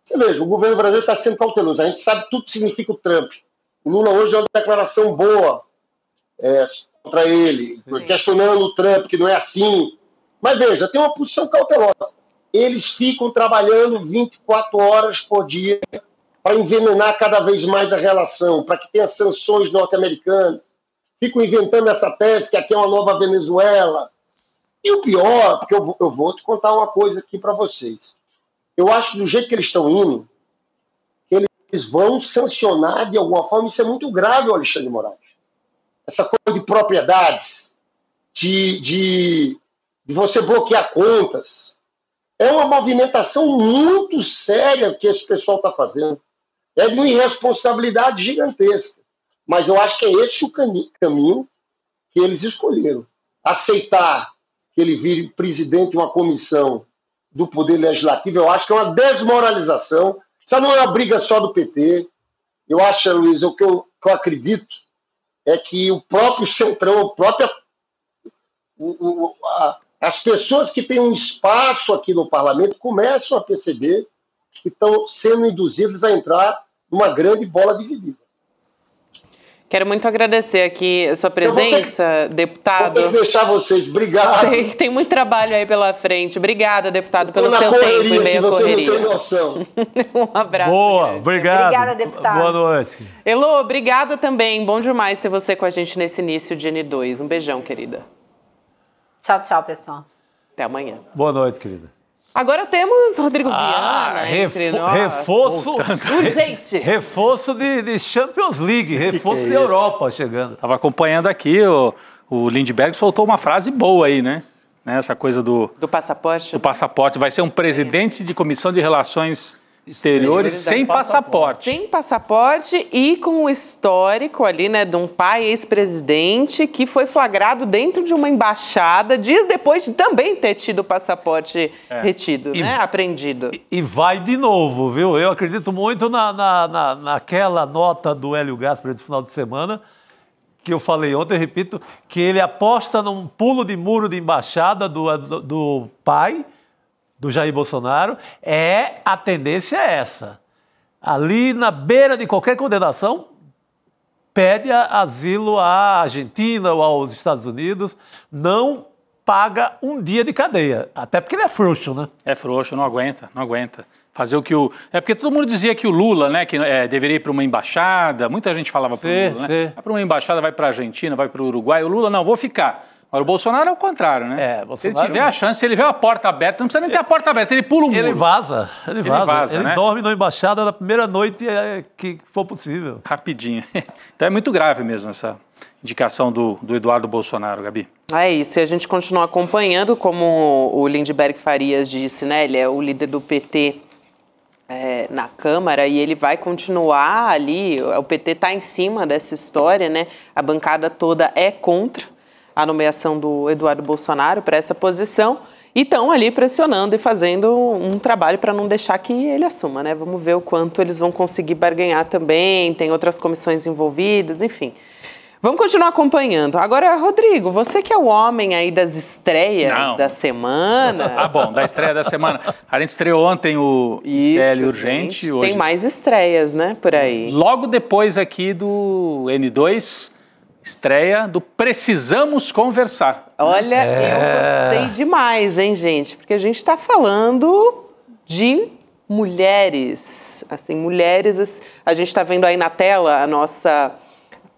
Você veja, o governo brasileiro está sendo cauteloso. A gente sabe tudo que significa o Trump. O Lula hoje deu uma declaração boa contra ele, questionando o Trump, que não é assim. Mas veja, tem uma posição cautelosa. Eles ficam trabalhando 24 horas por dia para envenenar cada vez mais a relação, para que tenha sanções norte-americanas. Ficam inventando essa tese que aqui é uma nova Venezuela. E o pior, porque eu vou te contar uma coisa aqui para vocês. Eu acho que do jeito que eles estão indo, que eles vão sancionar de alguma forma. Isso é muito grave, Alexandre Moraes. Essa coisa de propriedades, de você bloquear contas. É uma movimentação muito séria que esse pessoal está fazendo. É de uma irresponsabilidade gigantesca. Mas eu acho que é esse o caminho que eles escolheram. Aceitar que ele vire presidente de uma comissão do Poder Legislativo, eu acho que é uma desmoralização. Isso não é uma briga só do PT. Eu acho, Luiz, o que eu acredito é que o próprio Centrão, as pessoas que têm um espaço aqui no parlamento começam a perceber que estão sendo induzidas a entrar numa grande bola dividida. Quero muito agradecer aqui a sua presença, deputado. Vou ter que deixar vocês. Obrigado. Sei que tem muito trabalho aí pela frente. Obrigada, deputado, pelo seu tempo e meio à correria. Você não tem noção. Um abraço. Boa, grande. obrigado. Obrigada, deputado. Boa noite. Elô, obrigada também. Bom demais ter você com a gente nesse início de N2. Um beijão, querida. Tchau, tchau, pessoal. Até amanhã. Boa noite, querida. Agora temos Rodrigo Viana entre nós. Reforço. Urgente. Reforço de Champions League, reforço de Europa chegando. Estava acompanhando aqui, o Lindbergh soltou uma frase boa aí, né? Essa coisa do passaporte. Do passaporte. Vai ser um presidente de comissão de relações exteriores sem passaporte. Sem passaporte e com o histórico ali, né, de um pai ex-presidente que foi flagrado dentro de uma embaixada dias depois de também ter tido o passaporte retido, né, apreendido. E vai de novo, viu? Eu acredito muito naquela nota do Hélio Gaspari do final de semana, que eu falei ontem, repito, que ele aposta num pulo de muro de embaixada do pai, do Jair Bolsonaro. A tendência é essa. Ali na beira de qualquer condenação, pede asilo à Argentina ou aos Estados Unidos, não paga um dia de cadeia. Até porque ele é frouxo, né? É frouxo, não aguenta. Fazer o que o... É porque todo mundo dizia que o Lula, né, que deveria ir para uma embaixada, muita gente falava para o Lula, né? Vai para uma embaixada, vai para a Argentina, vai para o Uruguai. O Lula, não, vou ficar. Agora, o Bolsonaro é o contrário, né? Se ele tiver a chance, se ele vê a porta aberta, não precisa nem ter a porta aberta, ele pula o muro. Ele vaza. Ele né? dorme na embaixada na primeira noite que for possível. Rapidinho. Então é muito grave mesmo essa indicação do Eduardo Bolsonaro, Gabi. É isso, e a gente continua acompanhando, como o Lindbergh Farias disse, né? Ele é o líder do PT na Câmara e ele vai continuar ali. O PT está em cima dessa história, né? A bancada toda é contra a nomeação do Eduardo Bolsonaro para essa posição e estão ali pressionando e fazendo um trabalho para não deixar que ele assuma, né? Vamos ver o quanto eles vão conseguir barganhar também, tem outras comissões envolvidas, enfim. Vamos continuar acompanhando. Agora, Rodrigo, você que é o homem aí das estreias da semana. Bom, da estreia da semana. A gente estreou ontem o ICL Urgente. Hoje tem mais estreias, né, por aí. Logo depois aqui do N2... estreia do Precisamos Conversar. Olha, eu gostei demais, hein, gente? Porque a gente está falando de mulheres. Assim, mulheres, a gente está vendo aí na tela a nossa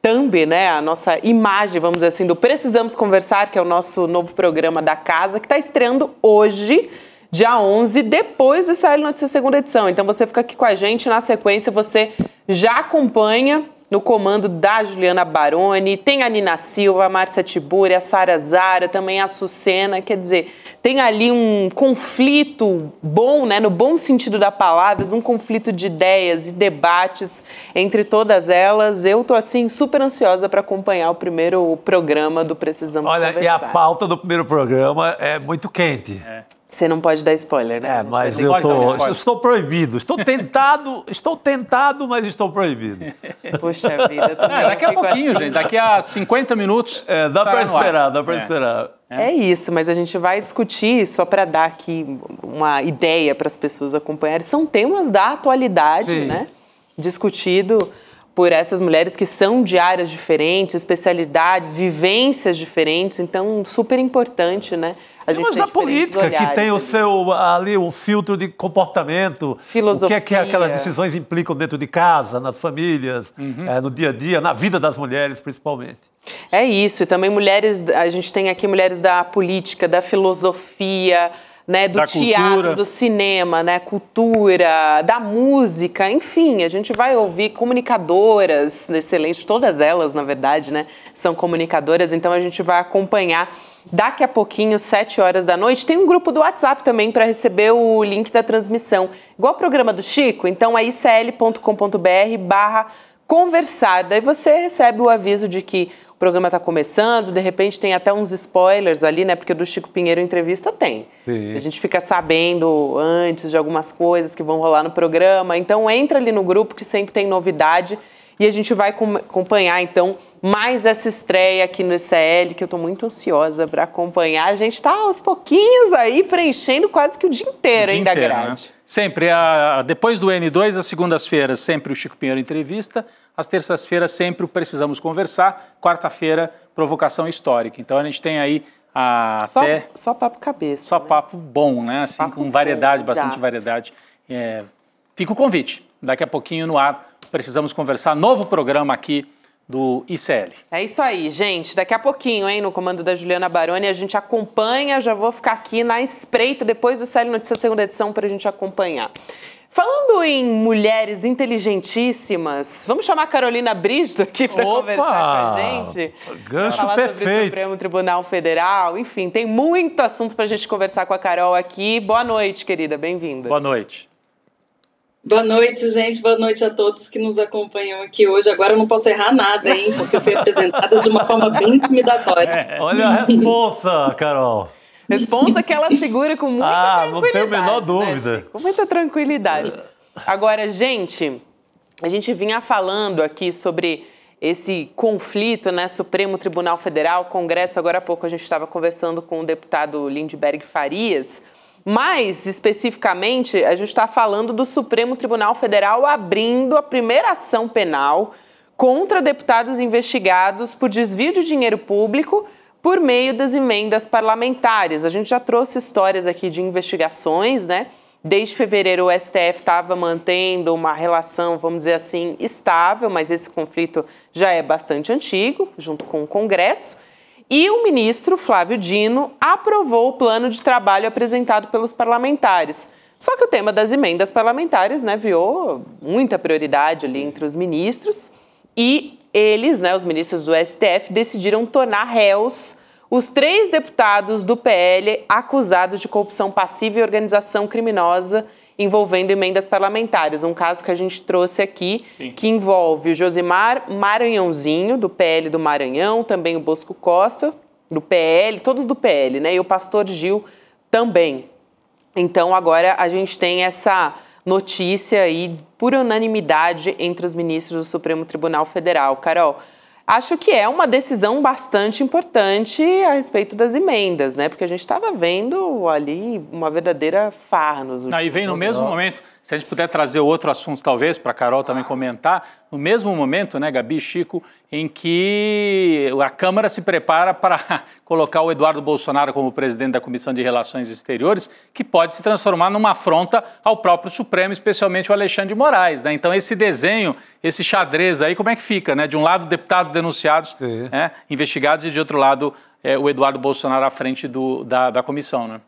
thumb, né? A nossa imagem, vamos dizer assim, do Precisamos Conversar, que é o nosso novo programa da casa, que está estreando hoje, dia 11, depois do ICL Notícias segunda edição. Então você fica aqui com a gente, na sequência você já acompanha no comando da Juliana Baroni, tem a Nina Silva, a Márcia Tiburi, a Sara Zara, também a Sucena, quer dizer, tem ali um conflito bom, né, no bom sentido da palavra, um conflito de ideias e debates entre todas elas. Eu tô assim super ansiosa para acompanhar o primeiro programa do Precisamos Conversar. E a pauta do primeiro programa é muito quente. Você não pode dar spoiler, né? Mas eu estou proibido. Estou tentado, mas estou proibido. Poxa vida, também. Daqui a pouquinho, gente. Daqui a 50 minutos. Dá para esperar, É isso, mas a gente vai discutir, só para dar aqui uma ideia para as pessoas acompanharem. São temas da atualidade, né? Discutido por essas mulheres que são de áreas diferentes, especialidades, vivências diferentes. Então, super importante, né? Mas a política que tem o seu ali o filtro de comportamento, filosofia, o que aquelas decisões implicam dentro de casa, nas famílias, no dia a dia, na vida das mulheres principalmente. É isso, e também mulheres, a gente tem aqui mulheres da política, da filosofia, né, do teatro, cultura, do cinema, né, cultura, da música, enfim, a gente vai ouvir comunicadoras excelentes, todas elas, na verdade, né, são comunicadoras, então a gente vai acompanhar daqui a pouquinho, 7 horas da noite. Tem um grupo do WhatsApp também para receber o link da transmissão, igual o programa do Chico, então é icl.com.br/conversar, daí você recebe o aviso de que o programa está começando, de repente tem até uns spoilers ali, né? Porque do Chico Pinheiro Entrevista tem. Sim. A gente fica sabendo antes de algumas coisas que vão rolar no programa. Então entra ali no grupo que sempre tem novidade e a gente vai acompanhar, então, mais essa estreia aqui no ICL, que eu estou muito ansiosa para acompanhar. A gente está aos pouquinhos aí preenchendo quase que o dia inteiro, hein, da grade. Né? Sempre, depois do N2, às segundas-feiras, sempre o Chico Pinheiro Entrevista. Às terças-feiras, sempre o Precisamos Conversar. Quarta-feira, Provocação Histórica. Então, a gente tem aí Só papo cabeça. Só, né? Papo bom, né? Assim, papo com variedade, bom, bastante variedade. Fica o convite. Daqui a pouquinho, no ar, Precisamos Conversar. Novo programa aqui do ICL. É isso aí, gente. Daqui a pouquinho, hein, no comando da Juliana Baroni, a gente acompanha. Já vou ficar aqui na espreita depois do ICL Notícias segunda edição para a gente acompanhar. Falando em mulheres inteligentíssimas, vamos chamar a Carolina Brígido aqui para conversar com a gente? Gancho falar perfeito. Sobre o Supremo Tribunal Federal. Enfim, tem muito assunto para a gente conversar com a Carol aqui. Boa noite, querida. Bem-vinda. Boa noite. Boa noite, gente. Boa noite a todos que nos acompanham aqui hoje. Agora eu não posso errar nada, hein? Porque eu fui apresentada de uma forma bem intimidatória. Olha a responsa, Carol. Responsa que ela segura com muita tranquilidade. Não tenho a menor dúvida. Né, com muita tranquilidade. Agora, gente, a gente vinha falando aqui sobre esse conflito, né, Supremo Tribunal Federal, Congresso. Agora há pouco a gente estava conversando com o deputado Lindbergh Farias. Mais especificamente, a gente está falando do Supremo Tribunal Federal abrindo a primeira ação penal contra deputados investigados por desvio de dinheiro público por meio das emendas parlamentares. A gente já trouxe histórias aqui de investigações, né? Desde fevereiro o STF estava mantendo uma relação, vamos dizer assim, estável, mas esse conflito já é bastante antigo, junto com o Congresso. E o ministro Flávio Dino aprovou o plano de trabalho apresentado pelos parlamentares. Só que o tema das emendas parlamentares, né, viu muita prioridade ali entre os ministros e eles, né, os ministros do STF, decidiram tornar réus os 3 deputados do PL acusados de corrupção passiva e organização criminosa envolvendo emendas parlamentares. Um caso que a gente trouxe aqui, sim, que envolve o Josimar Maranhãozinho, do PL do Maranhão, também o Bosco Costa, do PL, todos do PL, né? E o pastor Gil também. Então, agora a gente tem essa notícia aí por unanimidade entre os ministros do Supremo Tribunal Federal. Carol, acho que é uma decisão bastante importante a respeito das emendas, né? Porque a gente estava vendo ali uma verdadeira farra nos últimos anos. E vem no mesmo momento. Se a gente puder trazer outro assunto, talvez, para a Carol também comentar, no mesmo momento, né, Gabi e Chico, em que a Câmara se prepara para colocar o Eduardo Bolsonaro como presidente da Comissão de Relações Exteriores, que pode se transformar numa afronta ao próprio Supremo, especialmente o Alexandre de Moraes, né? Então, esse desenho, esse xadrez aí, como é que fica, né? De um lado, deputados denunciados, né, investigados, e de outro lado, o Eduardo Bolsonaro à frente da comissão, né?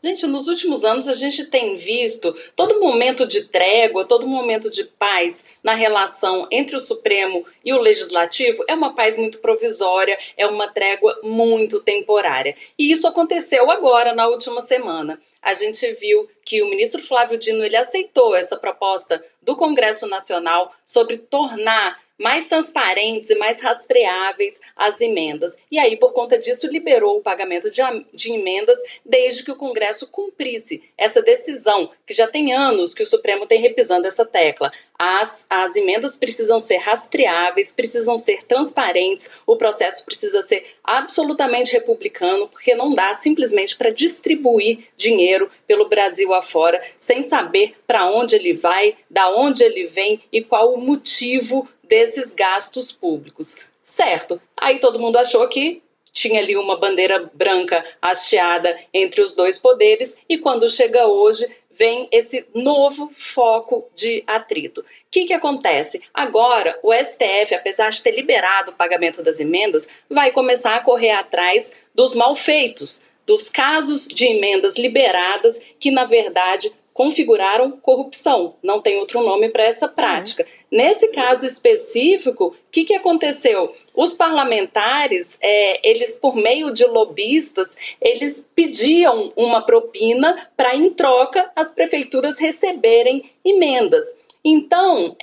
Gente, nos últimos anos a gente tem visto todo momento de trégua, todo momento de paz na relação entre o Supremo e o Legislativo é uma paz muito provisória, é uma trégua muito temporária. E isso aconteceu agora, na última semana. A gente viu que o ministro Flávio Dino ele aceitou essa proposta do Congresso Nacional sobre tornar mais transparentes e mais rastreáveis as emendas. E aí, por conta disso, liberou o pagamento de emendas desde que o Congresso cumprisse essa decisão, que já tem anos que o Supremo tem repisando essa tecla. As emendas precisam ser rastreáveis, precisam ser transparentes, o processo precisa ser absolutamente republicano, porque não dá simplesmente para distribuir dinheiro pelo Brasil afora, sem saber para onde ele vai, da onde ele vem e qual o motivo desses gastos públicos. Certo, aí todo mundo achou que tinha ali uma bandeira branca hasteada entre os dois poderes e quando chega hoje vem esse novo foco de atrito. O que acontece? Agora o STF, apesar de ter liberado o pagamento das emendas, vai começar a correr atrás dos malfeitos, dos casos de emendas liberadas que na verdade configuraram corrupção. Não tem outro nome para essa prática. Nesse caso específico, o que aconteceu? Os parlamentares, eles por meio de lobistas, eles pediam uma propina para, em troca, as prefeituras receberem emendas. Então,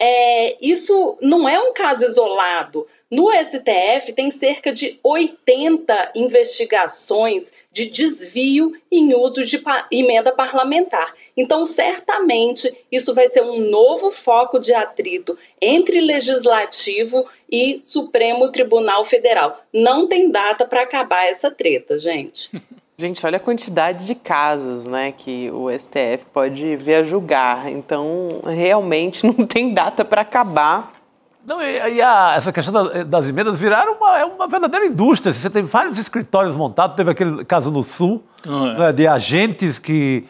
isso não é um caso isolado. No STF tem cerca de 80 investigações de desvio em uso de emenda parlamentar. Então, certamente, isso vai ser um novo foco de atrito entre Legislativo e Supremo Tribunal Federal. Não tem data para acabar essa treta, gente. Gente, olha a quantidade de casos, né, que o STF pode vir a julgar. Então, realmente não tem data para acabar. Não, essa questão das emendas viraram uma verdadeira indústria. Você tem vários escritórios montados, teve aquele caso no Sul, né, de agentes que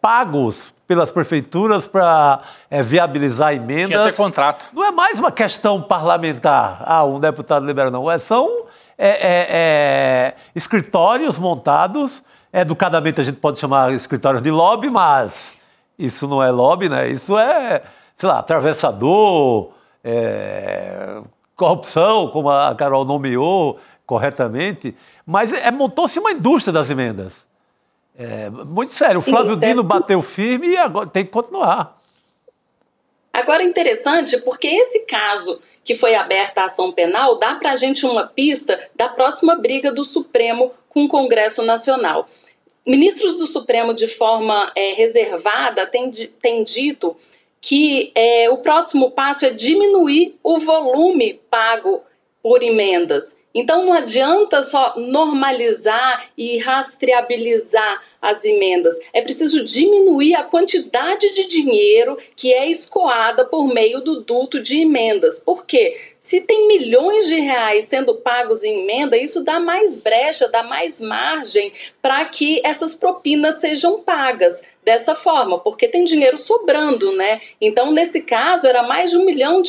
pagos pelas prefeituras para viabilizar emendas. Tinha até contrato. Não é mais uma questão parlamentar, um deputado libera, não. São escritórios montados, educadamente a gente pode chamar escritórios de lobby, mas isso não é lobby, né? Isso é, sei lá, atravessador, corrupção, como a Carol nomeou corretamente, mas montou-se uma indústria das emendas. Muito sério, o Flávio Dino bateu firme e agora tem que continuar. Agora é interessante porque esse caso que foi aberta a ação penal dá para a gente uma pista da próxima briga do Supremo com o Congresso Nacional. Ministros do Supremo, de forma reservada, têm dito que o próximo passo é diminuir o volume pago por emendas. Então não adianta só normalizar e rastreabilizar as emendas. É preciso diminuir a quantidade de dinheiro que é escoada por meio do duto de emendas. Por quê? Se tem milhões de reais sendo pagos em emenda, isso dá mais brecha, dá mais margem para que essas propinas sejam pagas dessa forma, porque tem dinheiro sobrando, né? Então, nesse caso, era mais de R$1 milhão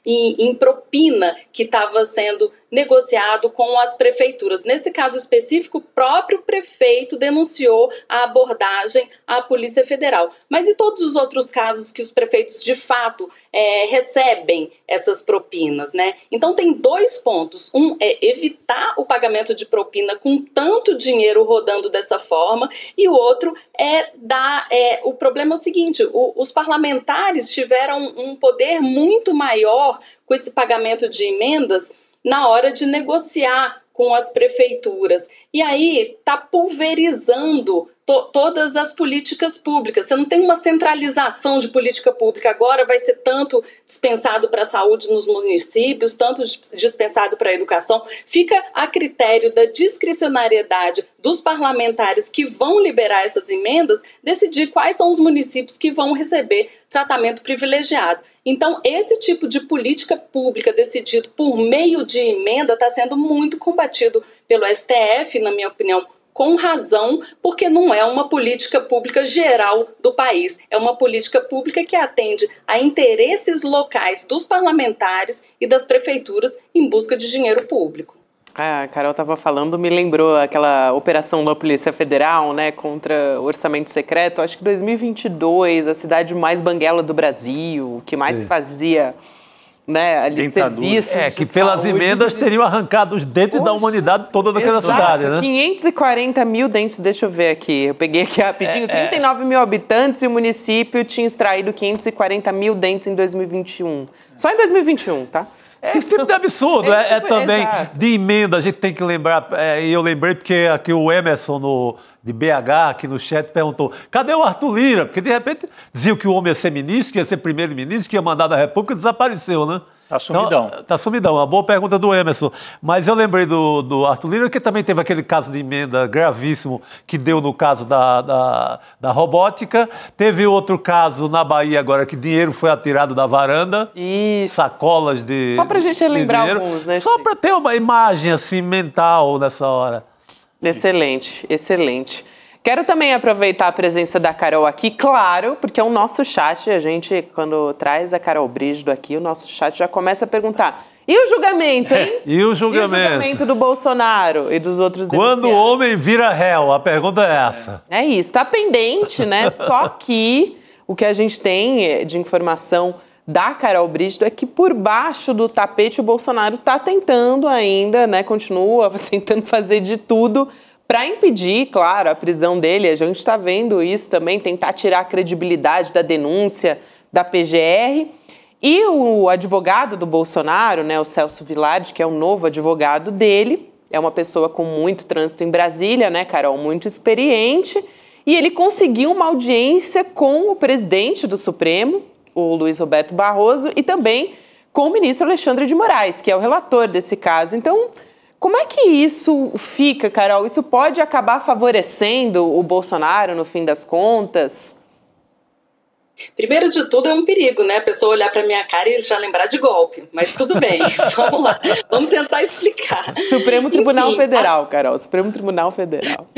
em propina que estava sendo negociado com as prefeituras. Nesse caso específico, o próprio prefeito denunciou a abordagem à Polícia Federal. Mas e todos os outros casos que os prefeitos, de fato, recebem essas propinas, né? Então, tem dois pontos. Um é evitar o pagamento de propina com tanto dinheiro rodando dessa forma, e o outro é dar... o problema é o seguinte, os parlamentares tiveram um poder muito maior com esse pagamento de emendas na hora de negociar com as prefeituras. E aí está pulverizando todas as políticas públicas. Você não tem uma centralização de política pública. Agora vai ser tanto dispensado para a saúde nos municípios, tanto dispensado para a educação. Fica a critério da discricionariedade dos parlamentares que vão liberar essas emendas, decidir quais são os municípios que vão receber tratamento privilegiado. Então, esse tipo de política pública decidido por meio de emenda está sendo muito combatido pelo STF, na minha opinião, com razão, porque não é uma política pública geral do país. É uma política pública que atende a interesses locais dos parlamentares e das prefeituras em busca de dinheiro público. A Carol estava falando, me lembrou aquela operação da Polícia Federal, né, contra o orçamento secreto. Acho que 2022, a cidade mais banguela do Brasil, que mais fazia, né, ali serviços que pelas emendas teriam arrancado os dentes da humanidade toda daquela cidade, né? 540 mil dentes, deixa eu ver aqui, eu peguei aqui rapidinho, 39 mil habitantes e o município tinha extraído 540 mil dentes em 2021. Só em 2021, tá? Esse tipo de absurdo, também de emenda, a gente tem que lembrar, e eu lembrei porque aqui o Emerson de BH, aqui no chat, perguntou, cadê o Arthur Lira? Porque de repente diziam que o homem ia ser ministro, que ia ser primeiro-ministro, que ia mandar da República, desapareceu, né? Tá sumidão. Então, tá sumidão, uma boa pergunta do Emerson. Mas eu lembrei do Arthur Lira, que também teve aquele caso de emenda gravíssimo que deu no caso da robótica. Teve outro caso na Bahia agora, que dinheiro foi atirado da varanda. Isso. Sacolas de Só pra gente relembrar alguns, né? Só para ter uma imagem assim mental nessa hora. Excelente, excelente. Quero também aproveitar a presença da Carol aqui, claro, porque é o nosso chat, a gente, quando traz a Carol Brígido aqui, o nosso chat já começa a perguntar, e o julgamento, hein? E o julgamento? E o julgamento do Bolsonaro e dos outros denunciados? Quando o homem vira réu? A pergunta é essa. É isso, tá pendente, né? Só que o que a gente tem de informação da Carol Brígido é que por baixo do tapete o Bolsonaro tá tentando ainda, né? Continua tentando fazer de tudo para impedir, claro, a prisão dele. A gente está vendo isso também, tentar tirar a credibilidade da denúncia da PGR. E o advogado do Bolsonaro, né, o Celso Villardi, que é o novo advogado dele, é uma pessoa com muito trânsito em Brasília, né, Carol, muito experiente, e ele conseguiu uma audiência com o presidente do Supremo, o Luiz Roberto Barroso, e também com o ministro Alexandre de Moraes, que é o relator desse caso. Então, como é que isso fica, Carol? Isso pode acabar favorecendo o Bolsonaro, no fim das contas? Primeiro de tudo, é um perigo, né? A pessoa olhar para minha cara e já lembrar de golpe. Mas tudo bem, vamos lá. Vamos tentar explicar. Supremo Tribunal Federal, Carol. Supremo Tribunal Federal.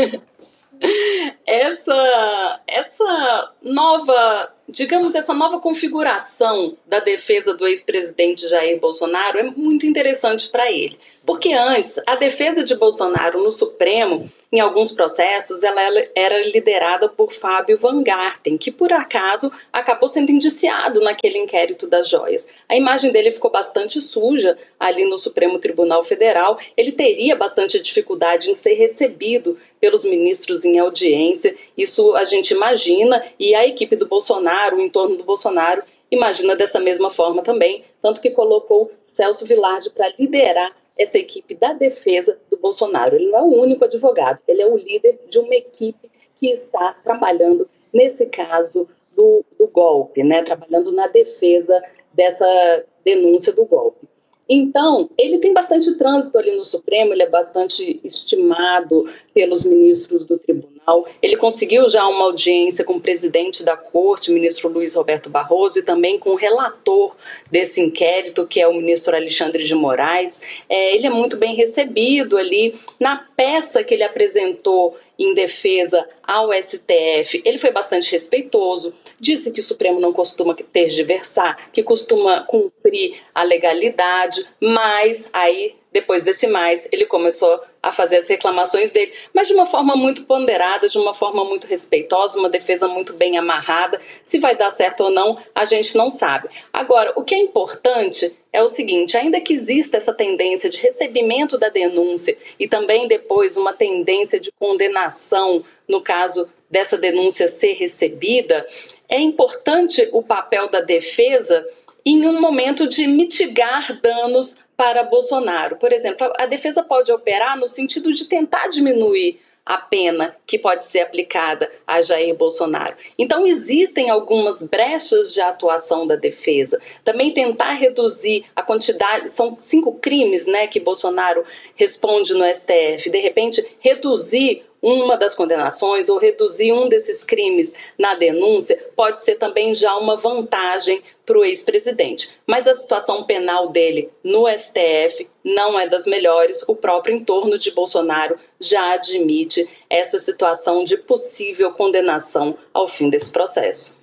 Essa nova, digamos, essa nova configuração da defesa do ex-presidente Jair Bolsonaro é muito interessante para ele. Porque antes, a defesa de Bolsonaro no Supremo, em alguns processos, ela era liderada por Fábio Van Garten, que por acaso acabou sendo indiciado naquele inquérito das joias. A imagem dele ficou bastante suja ali no Supremo Tribunal Federal. Ele teria bastante dificuldade em ser recebido pelos ministros em audiência. Isso a gente imagina, e a equipe do Bolsonaro, o entorno do Bolsonaro, imagina dessa mesma forma também, tanto que colocou Celso Villardi para liderar essa equipe da defesa do Bolsonaro. Ele não é o único advogado, ele é o líder de uma equipe que está trabalhando nesse caso do golpe, né? Trabalhando na defesa dessa denúncia do golpe. Então, ele tem bastante trânsito ali no Supremo, ele é bastante estimado pelos ministros do tribunal. Ele conseguiu já uma audiência com o presidente da corte, o ministro Luiz Roberto Barroso, e também com o relator desse inquérito, que é o ministro Alexandre de Moraes. Ele é muito bem recebido ali. Na peça que ele apresentou em defesa ao STF, ele foi bastante respeitoso, disse que o Supremo não costuma tergiversar, que costuma cumprir a legalidade, mas aí, depois desse mais, ele começou a fazer as reclamações dele, mas de uma forma muito ponderada, de uma forma muito respeitosa, uma defesa muito bem amarrada. Se vai dar certo ou não, a gente não sabe. Agora, o que é importante é o seguinte, ainda que exista essa tendência de recebimento da denúncia e também depois uma tendência de condenação, no caso dessa denúncia ser recebida, é importante o papel da defesa em um momento de mitigar danos para Bolsonaro. Por exemplo, a defesa pode operar no sentido de tentar diminuir a pena que pode ser aplicada a Jair Bolsonaro. Então, existem algumas brechas de atuação da defesa. Também tentar reduzir a quantidade, são 5 crimes, né, que Bolsonaro responde no STF. De repente, reduzir uma das condenações ou reduzir um desses crimes na denúncia pode ser também já uma vantagem para o ex-presidente. Mas a situação penal dele no STF não é das melhores. O próprio entorno de Bolsonaro já admite essa situação de possível condenação ao fim desse processo.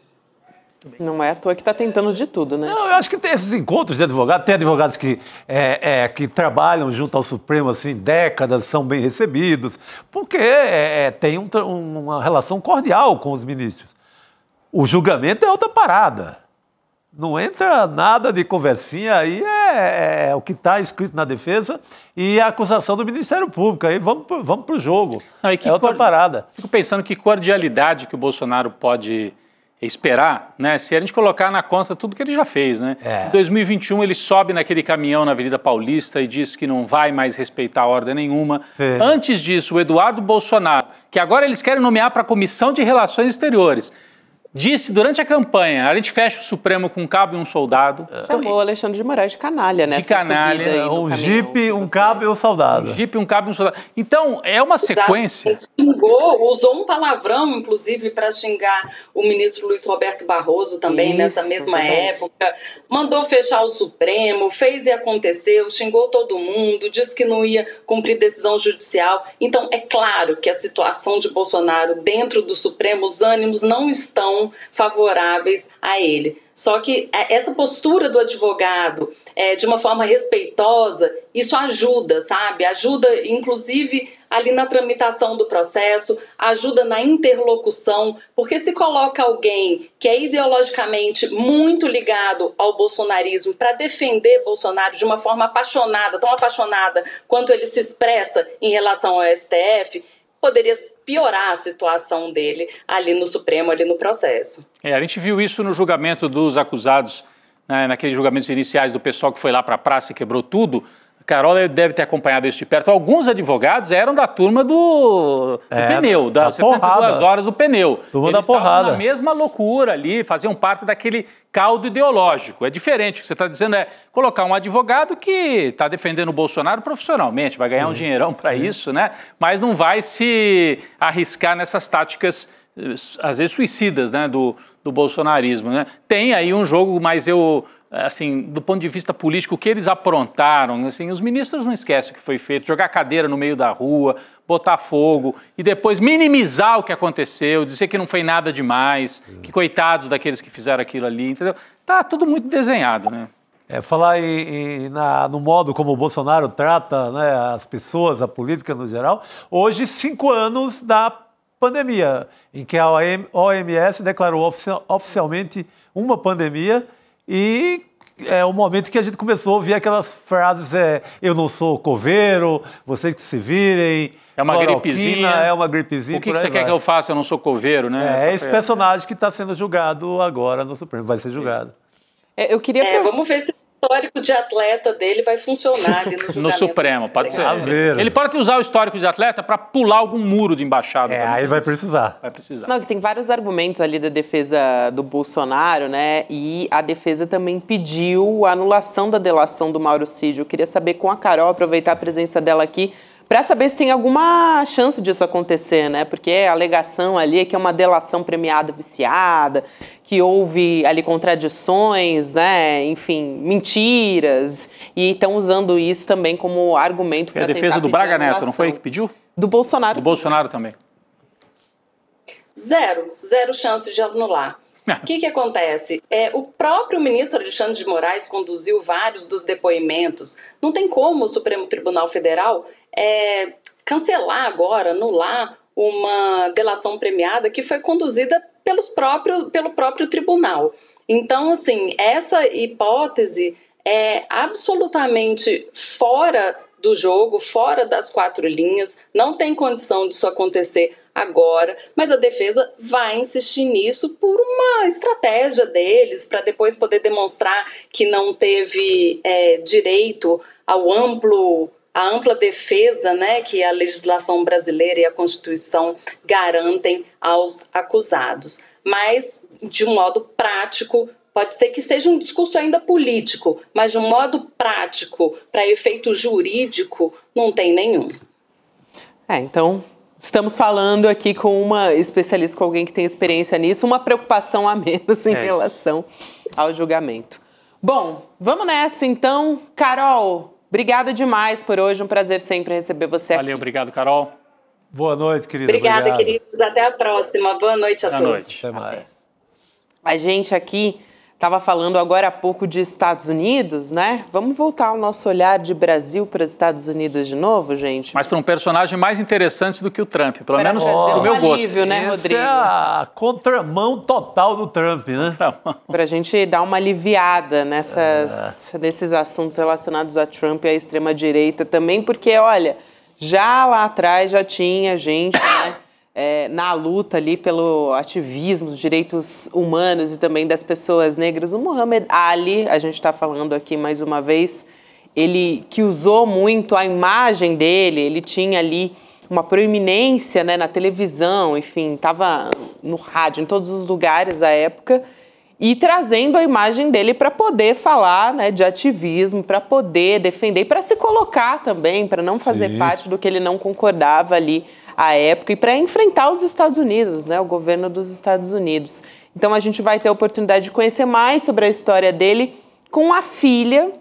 Não é à toa que está tentando de tudo, né? Não, eu acho que tem esses encontros de advogados, tem advogados que trabalham junto ao Supremo assim, décadas, são bem recebidos, porque tem uma relação cordial com os ministros. O julgamento é outra parada. Não entra nada de conversinha, aí é o que está escrito na defesa e a acusação do Ministério Público. Aí vamos para o jogo. Não, é outra parada. Fico pensando que cordialidade que o Bolsonaro pode esperar, né, se a gente colocar na conta tudo que ele já fez, né? Em 2021 ele sobe naquele caminhão na Avenida Paulista e diz que não vai mais respeitar ordem nenhuma. Sim. Antes disso, o Eduardo Bolsonaro, que agora eles querem nomear para a Comissão de Relações Exteriores, disse durante a campanha, a gente fecha o Supremo com um cabo e um soldado. Chamou Alexandre de Moraes de canalha, né? De canalha, um jipe, um cabo e um soldado. Um jipe, um cabo e um soldado. Então, é uma sequência. Xingou, usou um palavrão, inclusive, para xingar o ministro Luiz Roberto Barroso também, nessa mesma época. Mandou fechar o Supremo, fez e aconteceu, xingou todo mundo, disse que não ia cumprir decisão judicial. Então, é claro que a situação de Bolsonaro dentro do Supremo, os ânimos não estão favoráveis a ele. Só que essa postura do advogado, de uma forma respeitosa, isso ajuda, sabe? Ajuda, inclusive, ali na tramitação do processo, ajuda na interlocução, porque se coloca alguém que é ideologicamente muito ligado ao bolsonarismo para defender Bolsonaro de uma forma apaixonada, tão apaixonada quanto ele se expressa em relação ao STF, poderia piorar a situação dele ali no Supremo, ali no processo. A gente viu isso no julgamento dos acusados, né, naqueles julgamentos iniciais do pessoal que foi lá para a praça e quebrou tudo. A Carol deve ter acompanhado isso de perto. Alguns advogados eram da turma do pneu, das 72 horas do pneu. Turma Eles da porrada. na mesma loucura ali, faziam parte daquele caldo ideológico. É diferente. O que você está dizendo é colocar um advogado que está defendendo o Bolsonaro profissionalmente, vai ganhar um dinheirão para isso, né? Mas não vai se arriscar nessas táticas, às vezes suicidas, né, do bolsonarismo, né? Tem aí um jogo, mas assim, do ponto de vista político, o que eles aprontaram, assim, os ministros não esquecem o que foi feito, jogar cadeira no meio da rua, botar fogo e depois minimizar o que aconteceu, dizer que não foi nada demais, que coitados daqueles que fizeram aquilo ali, entendeu? Tá tudo muito desenhado, né? Falar no modo como o Bolsonaro trata, né, as pessoas, a política no geral, hoje 5 anos da pandemia, em que a OMS declarou oficialmente uma pandemia. E é o momento que a gente começou a ouvir aquelas frases, eu não sou coveiro, vocês que se virem, é uma gripezinha. É uma gripezinha. O que você quer que eu faça? Eu não sou coveiro, né? É esse personagem que está sendo julgado agora no Supremo, vai ser julgado. Eu queria... Vamos ver se o histórico de atleta dele vai funcionar ali no julgamento. No Supremo, pode ser. Ver. Ele pode usar o histórico de atleta para pular algum muro de embaixada. Aí vai precisar. Não, que tem vários argumentos ali da defesa do Bolsonaro, né? E a defesa também pediu a anulação da delação do Mauro Cid. Eu queria saber com a Carol, aproveitar a presença dela aqui, para saber se tem alguma chance disso acontecer, né? Porque a alegação ali é que é uma delação premiada viciada, que houve ali contradições, né? Enfim, mentiras, e estão usando isso também como argumento para tentar pedir a defesa do Braga Neto, não foi que pediu? Do Bolsonaro. Do Bolsonaro também. Zero chance de anular. O que acontece? O próprio ministro Alexandre de Moraes conduziu vários dos depoimentos. Não tem como o Supremo Tribunal Federal cancelar agora, anular uma delação premiada que foi conduzida pelo próprio tribunal. Então, assim, essa hipótese é absolutamente fora do jogo, fora das 4 linhas, não tem condição disso acontecer agora, mas a defesa vai insistir nisso por uma estratégia deles, para depois poder demonstrar que não teve direito ao amplo a ampla defesa, né, que a legislação brasileira e a Constituição garantem aos acusados. Mas, de um modo prático, pode ser que seja um discurso ainda político, mas de um modo prático, para efeito jurídico, não tem nenhum. Então, estamos falando aqui com uma especialista, com alguém que tem experiência nisso, uma preocupação a menos em relação ao julgamento. Bom, vamos nessa então. Carol, obrigada demais por hoje, um prazer sempre receber você aqui. Valeu, obrigado, Carol. Boa noite, querida. Obrigada, queridos. Até a próxima. Boa noite a todos. Boa noite. Até mais. A gente aqui estava falando agora há pouco de Estados Unidos, né? Vamos voltar o nosso olhar de Brasil para os Estados Unidos de novo, gente? Mas para um personagem mais interessante do que o Trump, pelo menos o meu gosto. Alívio, né, Rodrigo? Essa é a contramão total do Trump, né? Para a gente dar uma aliviada nesses assuntos relacionados a Trump e à extrema-direita também, porque, olha, já lá atrás já tinha gente, né? Na luta ali pelo ativismo dos direitos humanos e também das pessoas negras. O Muhammad Ali, a gente está falando aqui mais uma vez, ele que usou muito a imagem dele, ele tinha ali uma proeminência, né, na televisão, enfim, estava no rádio, em todos os lugares à época, e trazendo a imagem dele para poder falar, né, de ativismo, para poder defender, para se colocar também, para não fazer parte do que ele não concordava ali à época e para enfrentar os Estados Unidos, né, o governo dos Estados Unidos. Então a gente vai ter a oportunidade de conhecer mais sobre a história dele com a filha.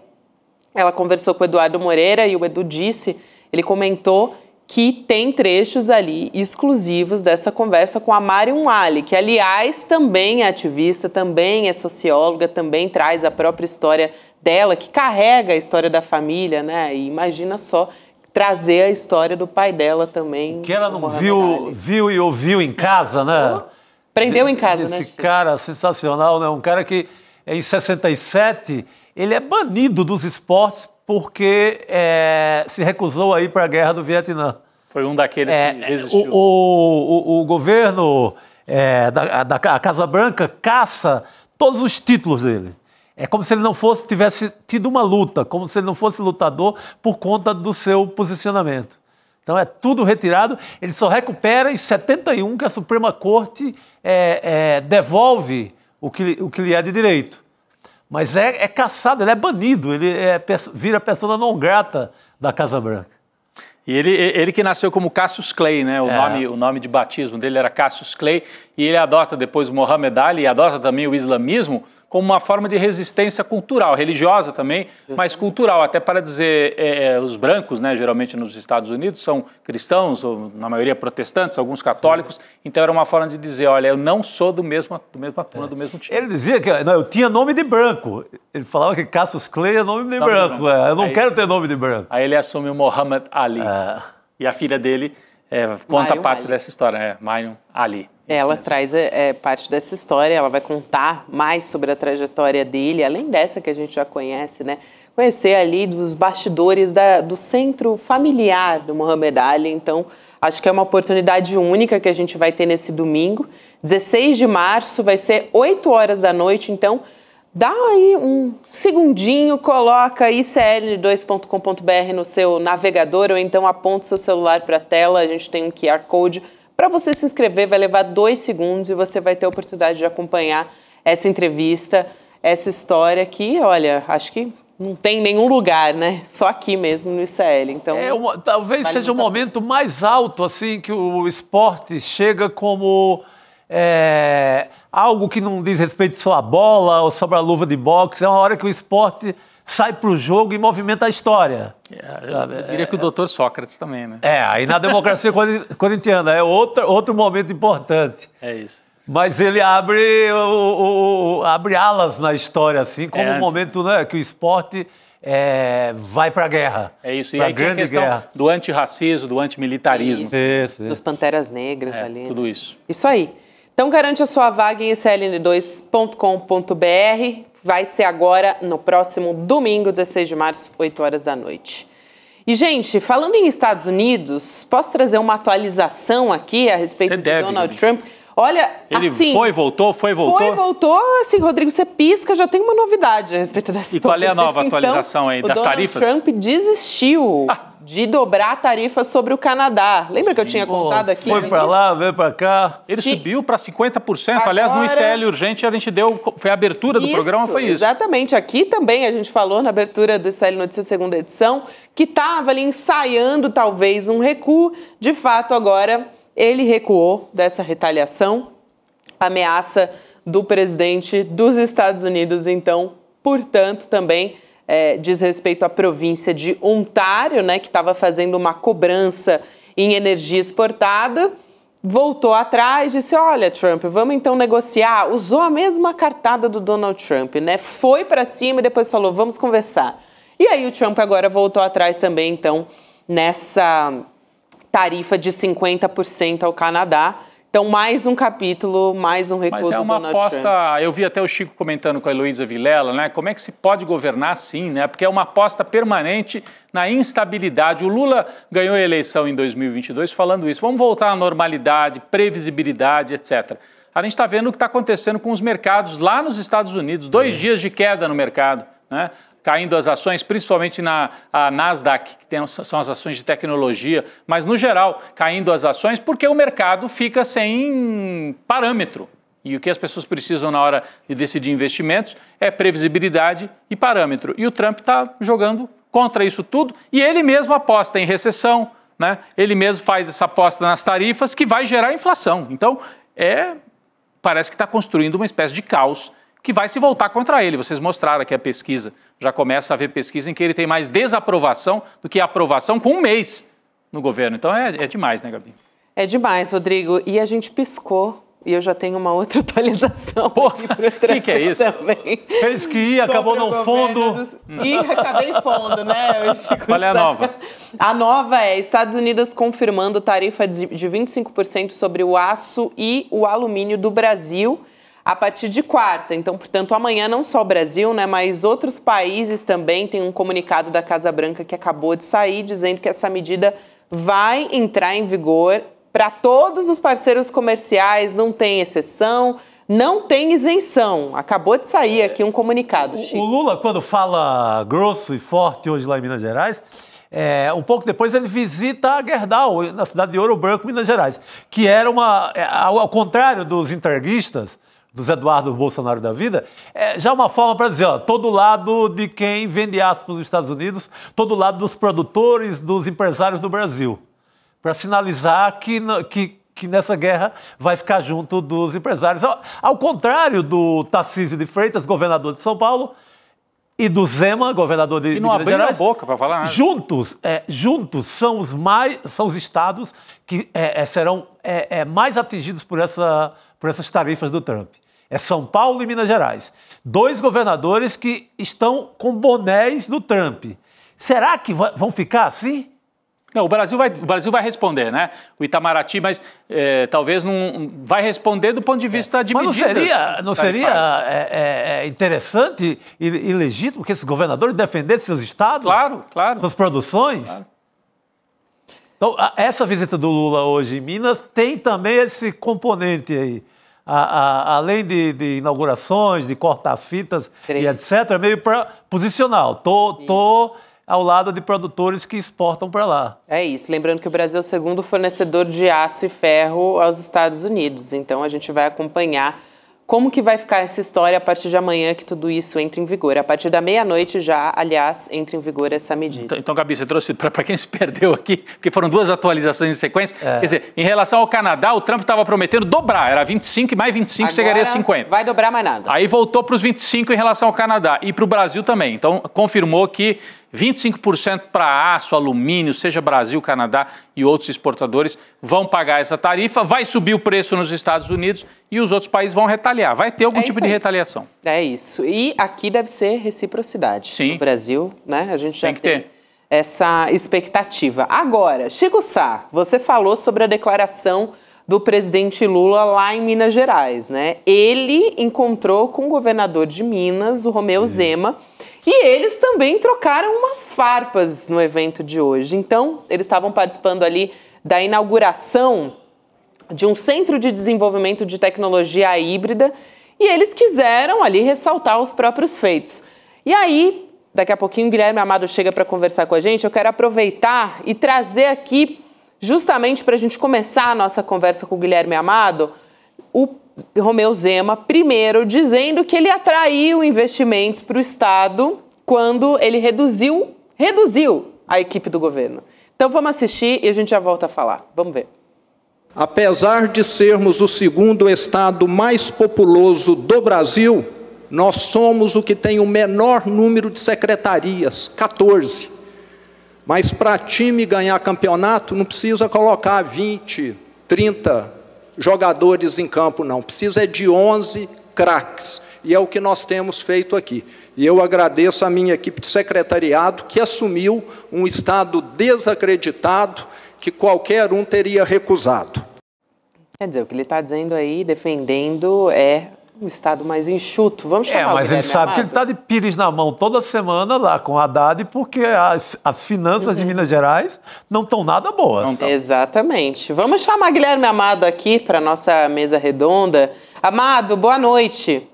Ela conversou com o Eduardo Moreira e o Edu disse, ele comentou que tem trechos ali exclusivos dessa conversa com a Mariam Ali, que, aliás, também é ativista, também é socióloga, também traz a própria história dela, que carrega a história da família, né? E imagina só trazer a história do pai dela também. Que ela não viu e ouviu em casa, né? Prendeu em casa, né? Esse cara sensacional, né? Um cara que, em 67, ele é banido dos esportes porque se recusou a ir para a guerra do Vietnã. Foi um daqueles que resistiu. O governo da Casa Branca caça todos os títulos dele. É como se ele não tivesse tido uma luta, como se ele não fosse lutador por conta do seu posicionamento. Então é tudo retirado, ele só recupera em 71 que a Suprema Corte devolve o que lhe é de direito. Mas é caçado, ele é banido, ele vira persona non grata da Casa Branca. E ele que nasceu como Cassius Clay, né? O nome de batismo dele era Cassius Clay, e ele adota depois o Muhammad Ali e adota também o islamismo como uma forma de resistência cultural, religiosa também, mas cultural, até para dizer, os brancos, né, geralmente nos Estados Unidos, são cristãos, ou na maioria protestantes, alguns católicos, então era uma forma de dizer, olha, eu não sou do mesma turma, do mesmo time. Ele dizia que eu tinha nome de branco, ele falava que Cassius Clay é nome de branco, eu não quero ter nome de branco. Aí ele assume o Muhammad Ali, e a filha dele conta parte dessa história, Mariam Ali. Ela traz parte dessa história, ela vai contar mais sobre a trajetória dele, além dessa que a gente já conhece, né? Conhecer ali dos bastidores do centro familiar do Muhammad Ali. Então, acho que é uma oportunidade única que a gente vai ter nesse domingo. 16 de março, vai ser 8 horas da noite, então dá aí um segundinho, coloca icl2.com.br no seu navegador ou então aponta o seu celular para a tela, a gente tem um QR Code. Para você se inscrever, vai levar 2 segundos e você vai ter a oportunidade de acompanhar essa entrevista, essa história que, olha, acho que não tem nenhum lugar, né? Só aqui mesmo no ICL. Então, talvez seja o momento mais alto, assim, que o esporte chega como algo que não diz respeito só à bola ou sobre a luva de boxe. É uma hora que o esporte sai para o jogo e movimenta a história. Eu diria que o doutor Sócrates também, né? Aí na democracia corintiana é outro momento importante. É isso. Mas ele abre alas na história, assim, como um momento, né, que o esporte vai para a guerra. É isso, e aí tem a questão do antirracismo, do antimilitarismo. Dos Panteras Negras ali. Tudo isso. Isso aí. Então garante a sua vaga em icln2.com.br. Vai ser agora no próximo domingo, 16 de março, 8 horas da noite. E, gente, falando em Estados Unidos, posso trazer uma atualização aqui a respeito de Donald Trump? Olha, ele assim... voltou? Foi, voltou. Assim, Rodrigo, você pisca, já tem uma novidade a respeito dessa história. E qual é a nova atualização aí, das tarifas? O Donald Trump desistiu de dobrar a tarifa sobre o Canadá. Lembra que eu tinha contado aqui? Foi para lá, veio para cá. Ele subiu para 50%. Aliás, no ICL Urgente a gente deu, foi a abertura do programa, foi isso. Exatamente. Aqui também a gente falou na abertura do ICL Notícias segunda edição que estava ali ensaiando talvez um recuo. De fato, agora ele recuou dessa retaliação, ameaça do presidente dos Estados Unidos, então, portanto, também diz respeito à província de Ontário, né, que estava fazendo uma cobrança em energia exportada, voltou atrás, disse, olha, Trump, vamos então negociar, usou a mesma cartada do Donald Trump, né, foi para cima e depois falou, vamos conversar. E aí o Trump agora voltou atrás também, então, nessa tarifa de 50% ao Canadá. Então, mais um capítulo, mais um recuo do Donald Trump. Mas é uma aposta, eu vi até o Chico comentando com a Heloísa Vilela, né? Como é que se pode governar assim, né? Porque é uma aposta permanente na instabilidade. O Lula ganhou a eleição em 2022 falando isso. Vamos voltar à normalidade, previsibilidade, etc. A gente está vendo o que está acontecendo com os mercados lá nos Estados Unidos. 2 dias de queda no mercado, né? Caindo as ações, principalmente na Nasdaq, que são as ações de tecnologia, mas no geral caindo as ações porque o mercado fica sem parâmetro. E o que as pessoas precisam na hora de decidir investimentos é previsibilidade e parâmetro. E o Trump está jogando contra isso tudo e ele mesmo aposta em recessão, né? Ele mesmo faz essa aposta nas tarifas que vai gerar inflação. Então, parece que está construindo uma espécie de caos que vai se voltar contra ele. Vocês mostraram aqui a pesquisa. Já começa a haver pesquisa em que ele tem mais desaprovação do que aprovação com 1 mês no governo. Então é demais, né, Gabi? É demais, Rodrigo. E a gente piscou. E eu já tenho uma outra atualização. O que é isso? Também. Fez que ir, acabou no fundo. Ih, acabei em fundo, né, Chico? Qual é a nova? A nova é Estados Unidos confirmando tarifa de 25% sobre o aço e o alumínio do Brasil a partir de quarta. Então, portanto, amanhã não só o Brasil, né, mas outros países também. Tem um comunicado da Casa Branca que acabou de sair dizendo que essa medida vai entrar em vigor para todos os parceiros comerciais, não tem exceção, não tem isenção. Acabou de sair aqui um comunicado, Chico. O Lula, quando fala grosso e forte hoje lá em Minas Gerais, um pouco depois ele visita a Gerdau, na cidade de Ouro Branco, Minas Gerais, que era ao contrário dos entreguistas, dos Eduardo Bolsonaro da vida, já uma forma para dizer, ó, todo lado de quem vende aço para os Estados Unidos, todo lado dos produtores, dos empresários do Brasil, para sinalizar que nessa guerra vai ficar junto dos empresários. Ao contrário do Tarcísio de Freitas, governador de São Paulo, e do Zema, governador de Minas Gerais. E não abriu a boca para falar nada. Juntos são os estados que serão mais atingidos por essas tarifas do Trump. É São Paulo e Minas Gerais. 2 governadores que estão com bonés do Trump. Será que vão ficar assim? Não, o Brasil vai responder, né? O Itamaraty, mas talvez não vai responder do ponto de vista de medidas. Mas não seria interessante e legítimo que esses governadores defendessem seus estados? Claro. Suas produções? Claro. Então, essa visita do Lula hoje em Minas tem também esse componente aí. Além de inaugurações, de cortar fitas e etc., meio posicional. Tô ao lado de produtores que exportam para lá. É isso. Lembrando que o Brasil é o segundo fornecedor de aço e ferro aos Estados Unidos. Então, a gente vai acompanhar como que vai ficar essa história a partir de amanhã que tudo isso entra em vigor. A partir da meia-noite já, aliás, entra em vigor essa medida. Então Gabi, você trouxe para quem se perdeu aqui, porque foram 2 atualizações em sequência. Quer dizer, em relação ao Canadá, o Trump estava prometendo dobrar, era 25 e mais 25 agora chegaria a 50. Vai dobrar mais nada. Aí voltou para os 25 em relação ao Canadá e para o Brasil também. Então confirmou que 25% para aço, alumínio, seja Brasil, Canadá e outros exportadores, vão pagar essa tarifa, vai subir o preço nos Estados Unidos e os outros países vão retaliar. Vai ter algum tipo de retaliação. É isso. E aqui deve ser reciprocidade. Sim. No Brasil, né? A gente já tem essa expectativa. Agora, Chico Sá, você falou sobre a declaração do presidente Lula lá em Minas Gerais, né? Ele encontrou com o governador de Minas, o Romeu Zema, e eles também trocaram umas farpas no evento de hoje. Então, eles estavam participando ali da inauguração de um centro de desenvolvimento de tecnologia híbrida e eles quiseram ali ressaltar os próprios feitos. E aí, daqui a pouquinho o Guilherme Amado chega para conversar com a gente. Eu quero aproveitar e trazer aqui, justamente para a gente começar a nossa conversa com o Guilherme Amado, o Romeu Zema, primeiro, dizendo que ele atraiu investimentos para o Estado quando ele reduziu a equipe do governo. Então vamos assistir e a gente já volta a falar. Vamos ver. Apesar de sermos o segundo estado mais populoso do Brasil, nós somos o que tem o menor número de secretarias, 14. Mas para time ganhar campeonato, não precisa colocar 20, 30 jogadores em campo, não. Precisa de 11 craques. E é o que nós temos feito aqui. E eu agradeço a minha equipe de secretariado, que assumiu um estado desacreditado, que qualquer um teria recusado. Quer dizer, o que ele está dizendo aí, defendendo, é um estado mais enxuto. Vamos chamar mas ele sabe que ele está de pires na mão toda semana lá com o Haddad, porque as finanças de Minas Gerais não estão nada boas. Exatamente. Vamos chamar Guilherme Amado aqui para a nossa mesa redonda. Amado, boa noite.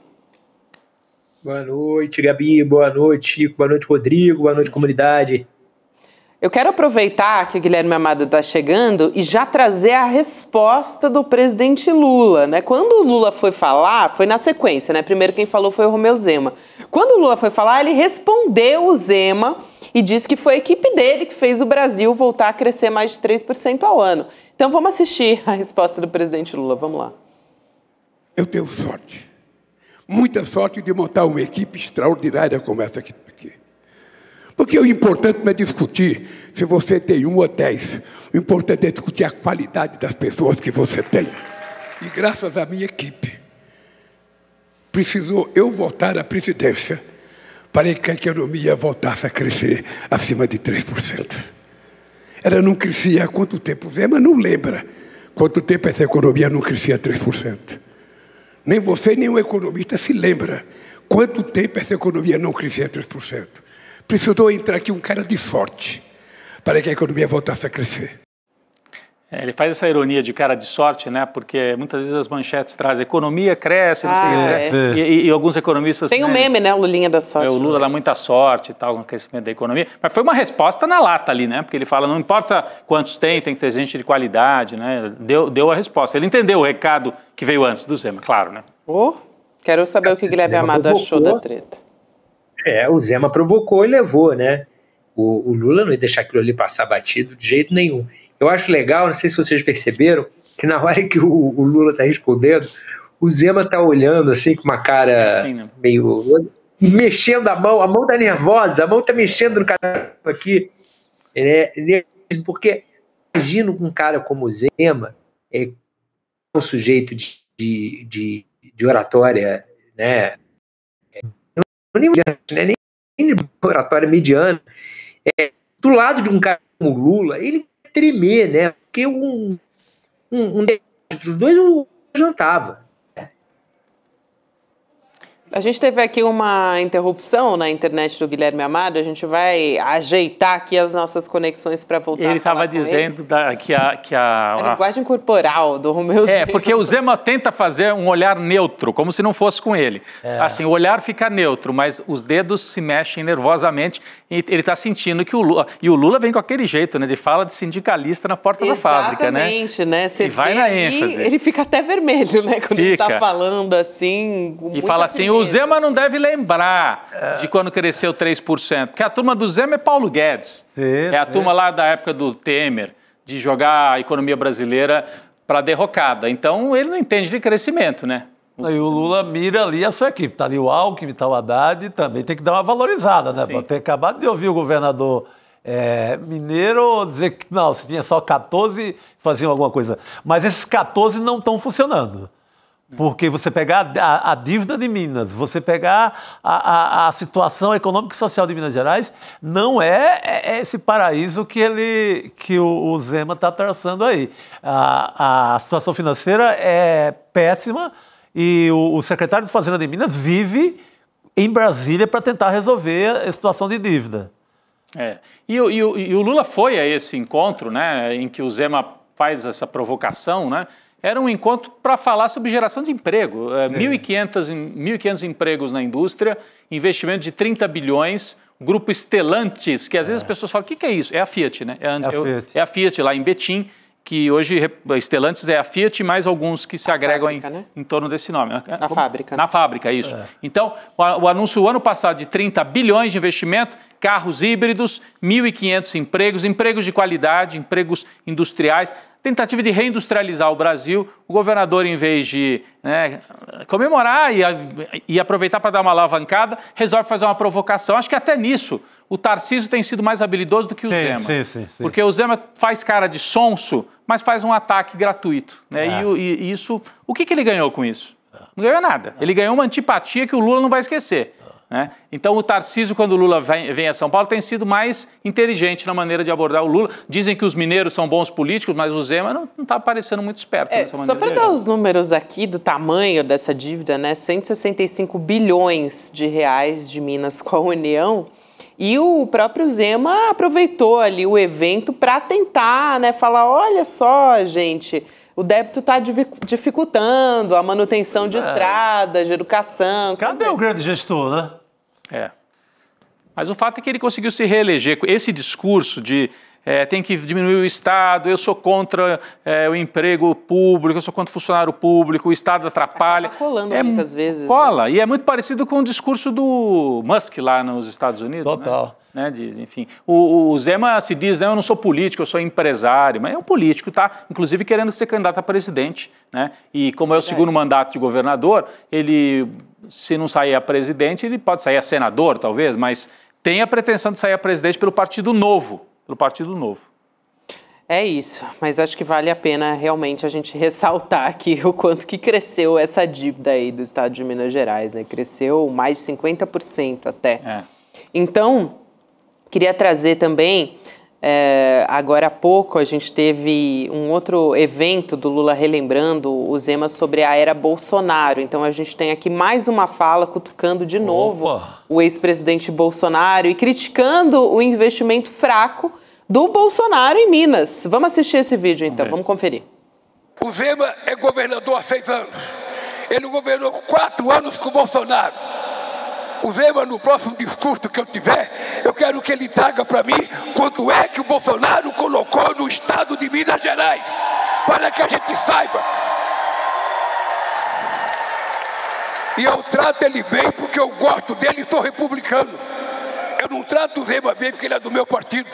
Boa noite, Gabi. Boa noite, Chico. Boa noite, Rodrigo. Boa noite, comunidade. Eu quero aproveitar que o Guilherme Amado está chegando e já trazer a resposta do presidente Lula, né? Quando o Lula foi falar, foi na sequência, né? Primeiro quem falou foi o Romeu Zema. Quando o Lula foi falar, ele respondeu o Zema e disse que foi a equipe dele que fez o Brasil voltar a crescer mais de 3% ao ano. Então vamos assistir a resposta do presidente Lula. Vamos lá. Eu tenho sorte. Muita sorte de montar uma equipe extraordinária como essa aqui. Porque o importante não é discutir se você tem 1 ou 10. O importante é discutir a qualidade das pessoas que você tem. E graças à minha equipe, precisou eu voltar à presidência para que a economia voltasse a crescer acima de 3%. Ela não crescia há quanto tempo? O Zema não lembra quanto tempo essa economia não crescia 3%. Nem você, nem o economista se lembra quanto tempo essa economia não crescia 3%. Precisou entrar aqui um cara de sorte para que a economia voltasse a crescer. Ele faz essa ironia de cara de sorte, né? Porque muitas vezes as manchetes trazem economia cresce, não sei, e alguns economistas... Tem um meme, né? O Lulinha da sorte. O Lula dá muita sorte e tal, no crescimento da economia. Mas foi uma resposta na lata ali, né? Porque ele fala, não importa quantos tem que ter gente de qualidade, né? Deu a resposta. Ele entendeu o recado que veio antes do Zema, claro, né? Quero saber o que o Guilherme Amado achou da treta. O Zema provocou e levou, né? O Lula não ia deixar aquilo ali passar batido de jeito nenhum. Eu acho legal, não sei se vocês perceberam, que na hora que o Lula está respondendo, o Zema está olhando assim com uma cara meio... e mexendo a mão tá nervosa, a mão tá mexendo no cara aqui. Porque imagino com um cara como o Zema, um sujeito de oratória, né? Nem oratória mediana, do lado de um cara como o Lula, ele tremer, né? Porque um dos dois não jantava. A gente teve aqui uma interrupção na internet do Guilherme Amado, a gente vai ajeitar aqui as nossas conexões para voltar ele estava dizendo que a linguagem corporal do Romeu Zema. Porque o Zema tenta fazer um olhar neutro, como se não fosse com ele. Assim, o olhar fica neutro, mas os dedos se mexem nervosamente e ele está sentindo que o Lula... E o Lula vem com aquele jeito, né? De fala de sindicalista na porta da fábrica, né? Exatamente, né? Você vai na ênfase. Ele fica até vermelho, né? Quando ele está falando assim... E fala assim, o Zema não deve lembrar de quando cresceu 3%, porque a turma do Zema é Paulo Guedes. A turma lá da época do Temer, de jogar a economia brasileira para a derrocada. Então, ele não entende de crescimento, né? E o Lula mira ali a sua equipe. Está ali o Alckmin, está o Haddad, também tem que dar uma valorizada, né? Para ter acabado de ouvir o governador mineiro dizer que não, se tinha só 14, faziam alguma coisa. Mas esses 14 não estão funcionando. Porque você pegar a dívida de Minas, você pegar a situação econômica e social de Minas Gerais, não é esse paraíso que o Zema está traçando aí. A situação financeira é péssima e o secretário de Fazenda de Minas vive em Brasília para tentar resolver a situação de dívida. E o Lula foi a esse encontro, né, em que o Zema faz essa provocação, né? Era um encontro para falar sobre geração de emprego. 1.500 empregos na indústria, investimento de 30 bilhões, Grupo Stellantis, que às vezes as pessoas falam, o que é isso? É a Fiat, né? É a Fiat lá em Betim, que hoje Stellantis é a Fiat mais alguns que se agregam fábrica, né? em torno desse nome. Na fábrica. Na fábrica, isso. Então, o anúncio ano passado de 30 bilhões de investimento, carros híbridos, 1.500 empregos de qualidade, empregos industriais, tentativa de reindustrializar o Brasil. O governador, em vez de comemorar e aproveitar para dar uma alavancada, resolve fazer uma provocação. Acho que até nisso o Tarcísio tem sido mais habilidoso do que o Zema. Sim. Porque o Zema faz cara de sonso, mas faz um ataque gratuito. Né? E isso, o que ele ganhou com isso? Não ganhou nada. Ele ganhou uma antipatia que o Lula não vai esquecer. Né? Então o Tarcísio, quando o Lula vem a São Paulo, tem sido mais inteligente na maneira de abordar o Lula. Dizem que os mineiros são bons políticos, mas o Zema não está parecendo muito esperto nessa maneira. Só para dar os números aqui do tamanho dessa dívida, né? 165 bilhões de reais de Minas com a União. E o próprio Zema aproveitou ali o evento para tentar, né, falar, olha só, gente, o débito está dificultando a manutenção de estradas, de educação. Cadê o grande gestor, né? Mas o fato é que ele conseguiu se reeleger com esse discurso de tem que diminuir o Estado, eu sou contra o emprego público, eu sou contra o funcionário público, o Estado atrapalha. Acaba colando muitas vezes. Cola, né? E é muito parecido com o discurso do Musk lá nos Estados Unidos. Total. Né? Enfim, o Zema se diz, né, eu não sou político, eu sou empresário, mas é um político, tá? Inclusive querendo ser candidato a presidente, né? E como é o segundo mandato de governador, ele, se não sair a presidente, ele pode sair a senador, talvez, mas tem a pretensão de sair a presidente pelo Partido Novo. É isso, mas acho que vale a pena realmente a gente ressaltar aqui o quanto que cresceu essa dívida aí do Estado de Minas Gerais, né? Cresceu mais de 50% até. Então, queria trazer também, agora há pouco a gente teve um outro evento do Lula relembrando o Zema sobre a era Bolsonaro. Então a gente tem aqui mais uma fala cutucando de novo o ex-presidente Bolsonaro e criticando o investimento fraco do Bolsonaro em Minas. Vamos assistir esse vídeo então, vamos conferir. O Zema é governador há 6 anos. Ele governou 4 anos com o Bolsonaro. O Zema, no próximo discurso que eu tiver, eu quero que ele traga para mim quanto é que o Bolsonaro colocou no estado de Minas Gerais, para que a gente saiba. E eu trato ele bem porque eu gosto dele e sou republicano. Eu não trato o Zema bem porque ele é do meu partido.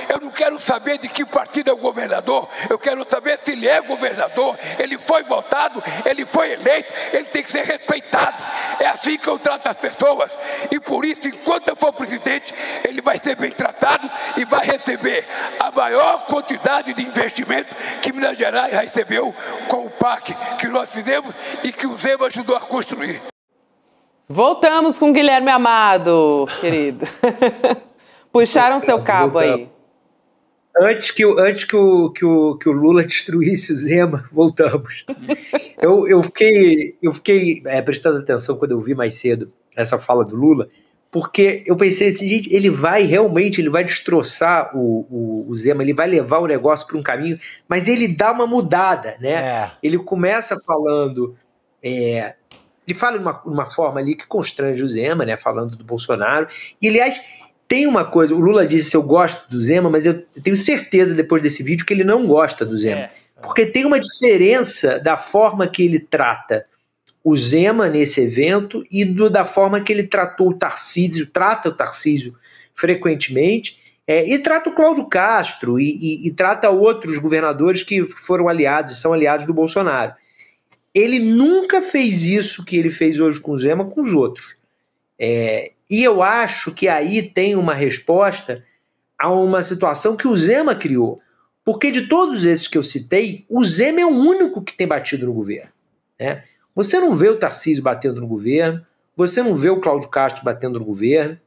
Eu não quero saber de que partido é o governador. Eu quero saber se ele é governador. Ele foi votado, ele foi eleito, ele tem que ser respeitado. É assim que eu trato as pessoas. E por isso, enquanto eu for presidente, ele vai ser bem tratado e vai receber a maior quantidade de investimento que Minas Gerais recebeu com o PAC que nós fizemos e que o Zema ajudou a construir. Voltamos com o Guilherme Amado, querido. Puxaram seu cabo aí. Antes que o Lula destruísse o Zema, voltamos. Eu fiquei prestando atenção quando eu vi mais cedo essa fala do Lula, porque eu pensei assim, gente, ele vai destroçar o Zema, ele vai levar o negócio para um caminho, mas ele dá uma mudada, né? Ele começa falando... Ele fala de uma forma ali que constrange o Zema, né? Falando do Bolsonaro. E, aliás, tem uma coisa, o Lula disse eu gosto do Zema, mas eu tenho certeza depois desse vídeo que ele não gosta do Zema. Porque tem uma diferença da forma que ele trata o Zema nesse evento e da forma que ele tratou trata o Tarcísio frequentemente, e trata o Cláudio Castro e trata outros governadores que foram aliados, são aliados do Bolsonaro. Ele nunca fez isso que ele fez hoje com o Zema com os outros. E eu acho que aí tem uma resposta a uma situação que o Zema criou. Porque de todos esses que eu citei, o Zema é o único que tem batido no governo. Né? Você não vê o Tarcísio batendo no governo, você não vê o Cláudio Castro batendo no governo,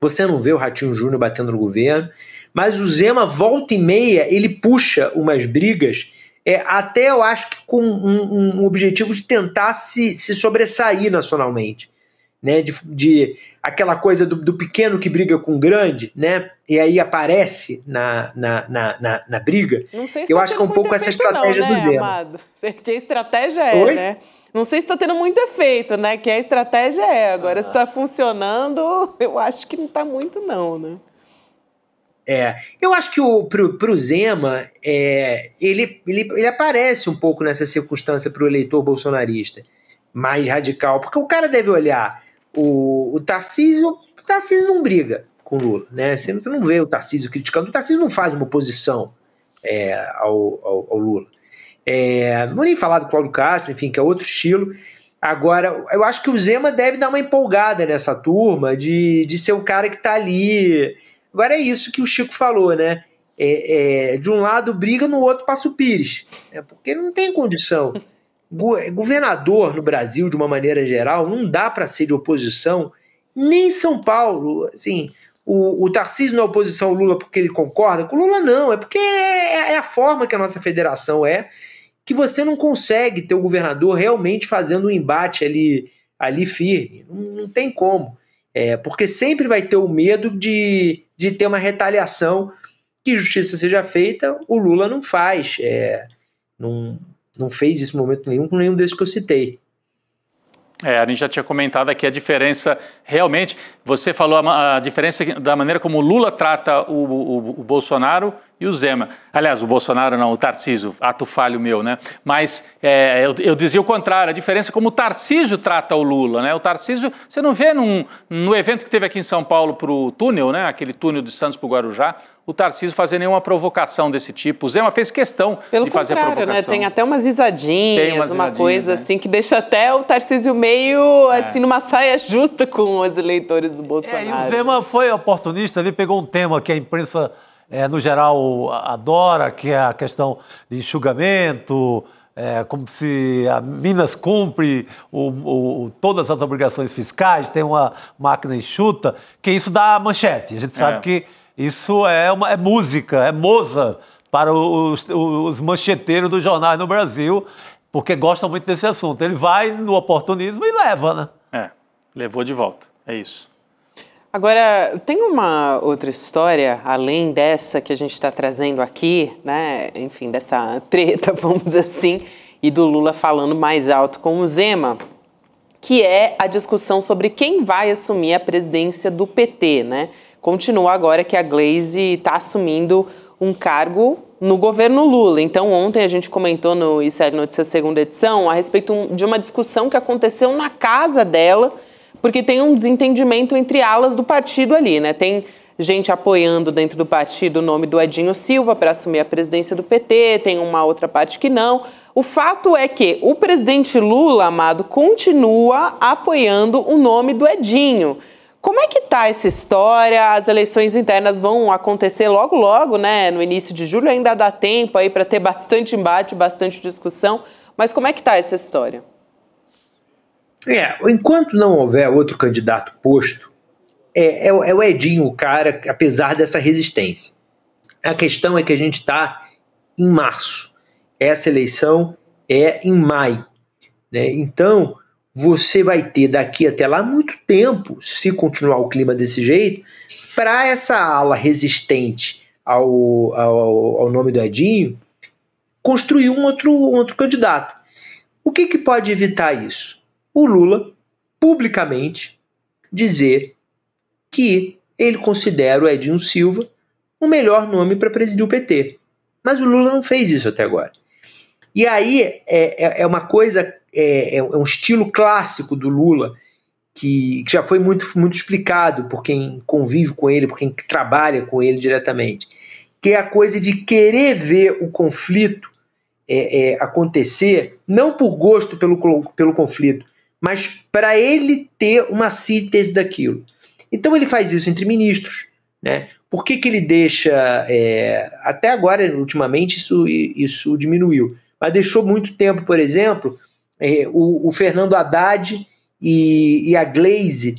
você não vê o Ratinho Júnior batendo no governo, mas o Zema, volta e meia, ele puxa umas brigas... até eu acho que com um objetivo de tentar se sobressair nacionalmente. né, de aquela coisa do pequeno que briga com o grande, né, e aí aparece na briga. Não sei se eu acho que é um pouco essa estratégia não, né, do Zema. Amado? Que a estratégia é, né? Não sei se está tendo muito efeito, né? Que a estratégia é. Agora, se está funcionando, eu acho que não está muito, não, né? Eu acho que pro Zema, ele aparece um pouco nessa circunstância para o eleitor bolsonarista mais radical, porque o cara deve olhar o Tarcísio não briga com o Lula, né? Você não vê o Tarcísio criticando, o Tarcísio não faz uma oposição ao Lula. Não vou nem falar do Cláudio Castro, enfim, que é outro estilo. Agora, eu acho que o Zema deve dar uma empolgada nessa turma de ser o cara que está ali. Agora é isso que o Chico falou, né? De um lado briga, no outro passa o Pires. Porque não tem condição. Governador no Brasil, de uma maneira geral, não dá para ser de oposição, nem em São Paulo. Assim, o Tarcísio não é oposição ao Lula porque ele concorda com o Lula, não. É porque é a forma que a nossa federação que você não consegue ter o governador realmente fazendo um embate ali firme. Não tem como. Porque sempre vai ter o medo de ter uma retaliação, que justiça seja feita, o Lula não faz. Não fez isso em momento nenhum com nenhum desses que eu citei. A gente já tinha comentado aqui a diferença, realmente, você falou a diferença da maneira como o Lula trata o Bolsonaro e o Zema. Aliás, o Bolsonaro não, o Tarcísio, ato falho meu, né? Mas eu dizia o contrário, a diferença é como o Tarcísio trata o Lula, né? O Tarcísio, você não vê no evento que teve aqui em São Paulo para o túnel, né? Aquele túnel de Santos para o Guarujá, o Tarcísio fazer nenhuma provocação desse tipo. O Zema fez questão de fazer a provocação. Né? Tem até umas risadinhas, uma coisa assim que deixa até o Tarcísio meio assim numa saia justa com os eleitores do Bolsonaro. E o Zema foi oportunista, ele pegou um tema que a imprensa, no geral, adora, que é a questão de enxugamento, como se a Minas cumpre todas as obrigações fiscais, tem uma máquina enxuta, que isso dá manchete. A gente sabe que isso é música, é Mozart para os mancheteiros dos jornais no Brasil, porque gostam muito desse assunto. Ele vai no oportunismo e leva, né? Levou de volta, é isso. Agora, tem uma outra história, além dessa que a gente está trazendo aqui, né? Enfim, dessa treta, vamos dizer assim, e do Lula falando mais alto com o Zema, que é a discussão sobre quem vai assumir a presidência do PT, né? Continua agora que a Gleisi está assumindo um cargo no governo Lula. Então, ontem a gente comentou no ICL Notícias segunda edição a respeito de uma discussão que aconteceu na casa dela, porque tem um desentendimento entre alas do partido ali, né? Tem gente apoiando dentro do partido o nome do Edinho Silva para assumir a presidência do PT, tem uma outra parte que não. O fato é que o presidente Lula, Amado, continua apoiando o nome do Edinho. Como é que está essa história? As eleições internas vão acontecer logo, logo, né? No início de julho, ainda dá tempo aí para ter bastante embate, bastante discussão. Mas como é que está essa história? Enquanto não houver outro candidato posto, é o Edinho o cara, apesar dessa resistência. A questão é que a gente está em março. Essa eleição é em maio, né? Então, você vai ter daqui até lá muito tempo, se continuar o clima desse jeito, para essa ala resistente ao nome do Edinho construir um outro candidato. O que pode evitar isso? O Lula, publicamente, dizer que ele considera o Edinho Silva o melhor nome para presidir o PT. Mas o Lula não fez isso até agora. E aí é uma coisa, é um estilo clássico do Lula, que já foi muito, muito explicado por quem convive com ele, por quem trabalha com ele diretamente, que é a coisa de querer ver o conflito acontecer, não por gosto pelo conflito, mas para ele ter uma síntese daquilo. Então ele faz isso entre ministros, né? Por que ele deixa... até agora, ultimamente, isso diminuiu. Mas deixou muito tempo, por exemplo, o Fernando Haddad e a Gleisi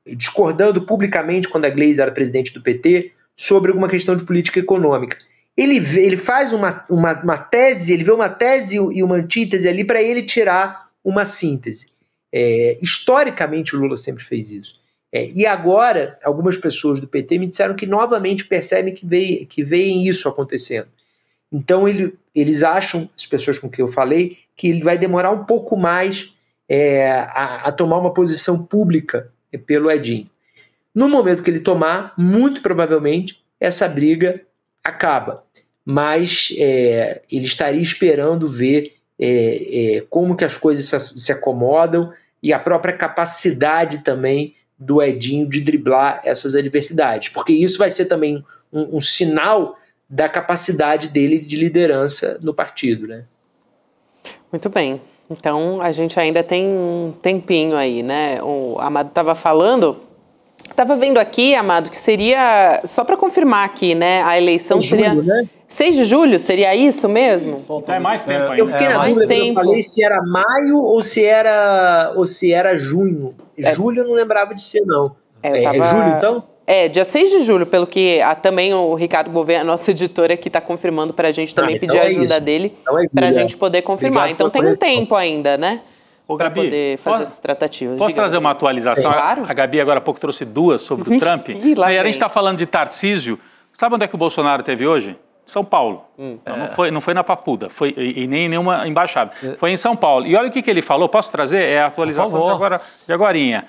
discordando publicamente, quando a Gleisi era presidente do PT, sobre alguma questão de política econômica. Ele faz uma tese, ele vê uma tese e uma antítese ali para ele tirar uma síntese. Historicamente, o Lula sempre fez isso. E agora, algumas pessoas do PT me disseram que novamente percebem que veem isso acontecendo. Então, eles acham, as pessoas com quem eu falei, que ele vai demorar um pouco mais a tomar uma posição pública pelo Edinho. No momento que ele tomar, muito provavelmente, essa briga acaba. Mas ele estaria esperando ver como que as coisas se acomodam e a própria capacidade também do Edinho de driblar essas adversidades, porque isso vai ser também um sinal da capacidade dele de liderança no partido, né? Muito bem. Então, a gente ainda tem um tempinho aí, né? O Amado estava falando, estava vendo aqui, Amado, que seria, só para confirmar aqui, né? A eleição seria... Julho, né? 6 de julho, seria isso mesmo? É mais tempo ainda. Eu fiquei na dúvida, eu falei se era maio ou se era junho. Julho eu não lembrava de ser, não. É julho, então? Dia 6 de julho, pelo que também o Ricardo Gouveia, a nossa editora aqui, está confirmando para a gente também pedir a ajuda dele para a gente poder confirmar. Obrigado, então tem um tempo ainda, né? Para poder fazer essas tratativas. Posso trazer uma atualização? Claro. A Gabi agora há pouco trouxe 2 sobre o Trump. E a gente está falando de Tarcísio. Sabe onde é que o Bolsonaro esteve hoje? São Paulo. Então, não foi na Papuda, e nem em nenhuma embaixada. Foi em São Paulo. E olha o que ele falou, posso trazer? É a atualização de agorinha.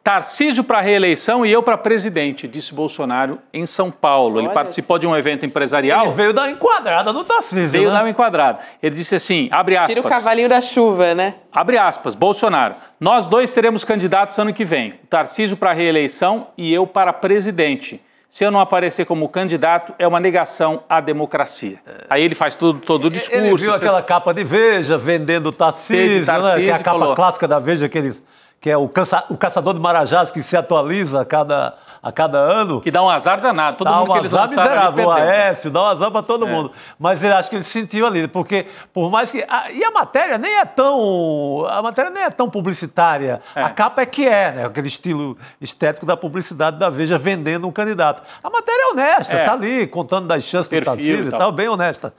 Tarcísio para reeleição e eu para presidente, disse Bolsonaro em São Paulo. Ele participou de um evento empresarial. Ele veio dar uma enquadrada no Tarcísio. Veio dar uma enquadrada. Ele disse assim, abre aspas. Tira o cavalinho da chuva, né? Abre aspas, Bolsonaro. Nós 2 seremos candidatos ano que vem. Tarcísio para reeleição e eu para presidente. Se eu não aparecer como candidato, é uma negação à democracia. Aí ele faz todo o discurso. Ele viu aquela capa de Veja vendendo Tarcísio, né? Que é a capa clássica da Veja, que é o caçador de marajás que se atualiza a cada ano. Que dá um azar danado. Todo mundo que eles lançaram miserável, o Aécio, dá um azar para todo mundo. Mas ele acho que ele sentiu ali, porque por mais que... E a matéria nem é tão publicitária. A capa né? Aquele estilo estético da publicidade da Veja vendendo um candidato. A matéria é honesta, tá ali, contando das chances do Tarcísio e tal, bem honesta.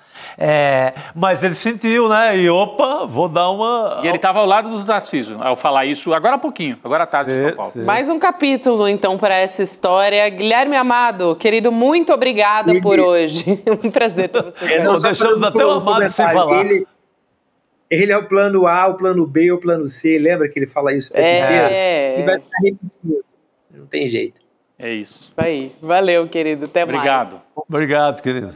Mas ele sentiu, né? E vou dar uma... E ele estava ao lado do Tarcísio, ao falar isso, agora há pouquinho, agora à tarde em São Paulo. Mais um capítulo, então, para essa história. Guilherme Amado, querido, muito obrigada por hoje. Um prazer ter você. Deixamos até o Amado sem falar. Ele é o plano A, o plano B e o plano C. Lembra que ele fala isso o tempo inteiro? E vai ficar repetindo. Não tem jeito. É isso. Aí. Valeu, querido. Até mais. Obrigado, querido.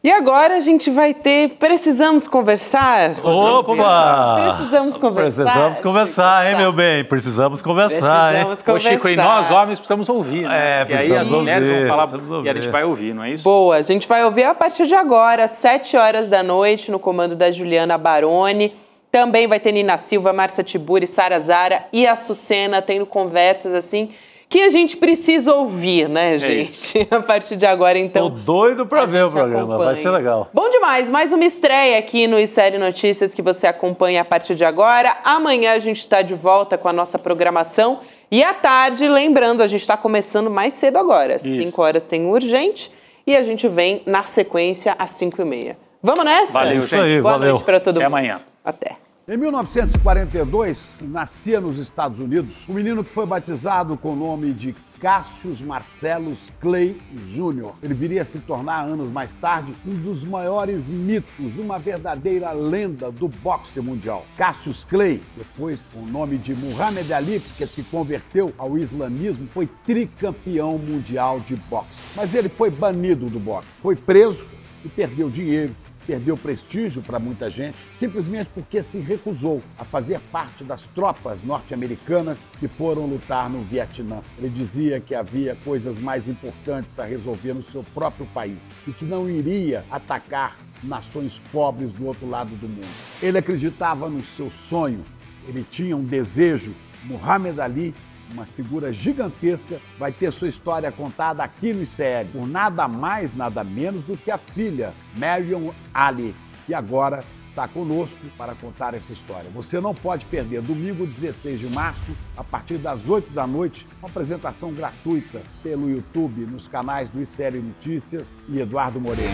E agora a gente vai ter Precisamos Conversar? Opa! Precisamos conversar, hein, meu bem? Precisamos conversar, hein? Ô, Chico, e nós homens precisamos ouvir, né? E aí as mulheres vão falar e a gente vai ouvir, não é isso? Boa, a gente vai ouvir a partir de agora, às 7 horas da noite, no comando da Juliana Baroni. Também vai ter Nina Silva, Márcia Tiburi, Sara Zara e a Sucena tendo conversas assim... que a gente precisa ouvir, né, gente? A partir de agora, então... Tô doido pra ver o programa, vai ser legal. Bom demais, mais uma estreia aqui no Série Notícias que você acompanha a partir de agora. Amanhã a gente está de volta com a nossa programação. E à tarde, lembrando, a gente está começando mais cedo agora. Às 5 horas tem o Urgente e a gente vem na sequência às 5h30. Vamos nessa? Valeu, isso aí, Boa noite para todo mundo. Até amanhã. Até. Em 1942, nascia nos Estados Unidos um menino que foi batizado com o nome de Cassius Marcellus Clay Jr. Ele viria a se tornar, anos mais tarde, um dos maiores mitos, uma verdadeira lenda do boxe mundial. Cassius Clay, depois com o nome de Muhammad Ali, que se converteu ao islamismo, foi tricampeão mundial de boxe. Mas ele foi banido do boxe, foi preso e perdeu dinheiro. Perdeu prestígio para muita gente, simplesmente porque se recusou a fazer parte das tropas norte-americanas que foram lutar no Vietnã. Ele dizia que havia coisas mais importantes a resolver no seu próprio país e que não iria atacar nações pobres do outro lado do mundo. Ele acreditava no seu sonho, ele tinha um desejo. Muhammad Ali, uma figura gigantesca, vai ter sua história contada aqui no ICL, por nada mais, nada menos do que a filha, Marion Ali, que agora está conosco para contar essa história. Você não pode perder, domingo 16 de março, a partir das 8 da noite, uma apresentação gratuita pelo YouTube, nos canais do ICL Notícias e Eduardo Moreira.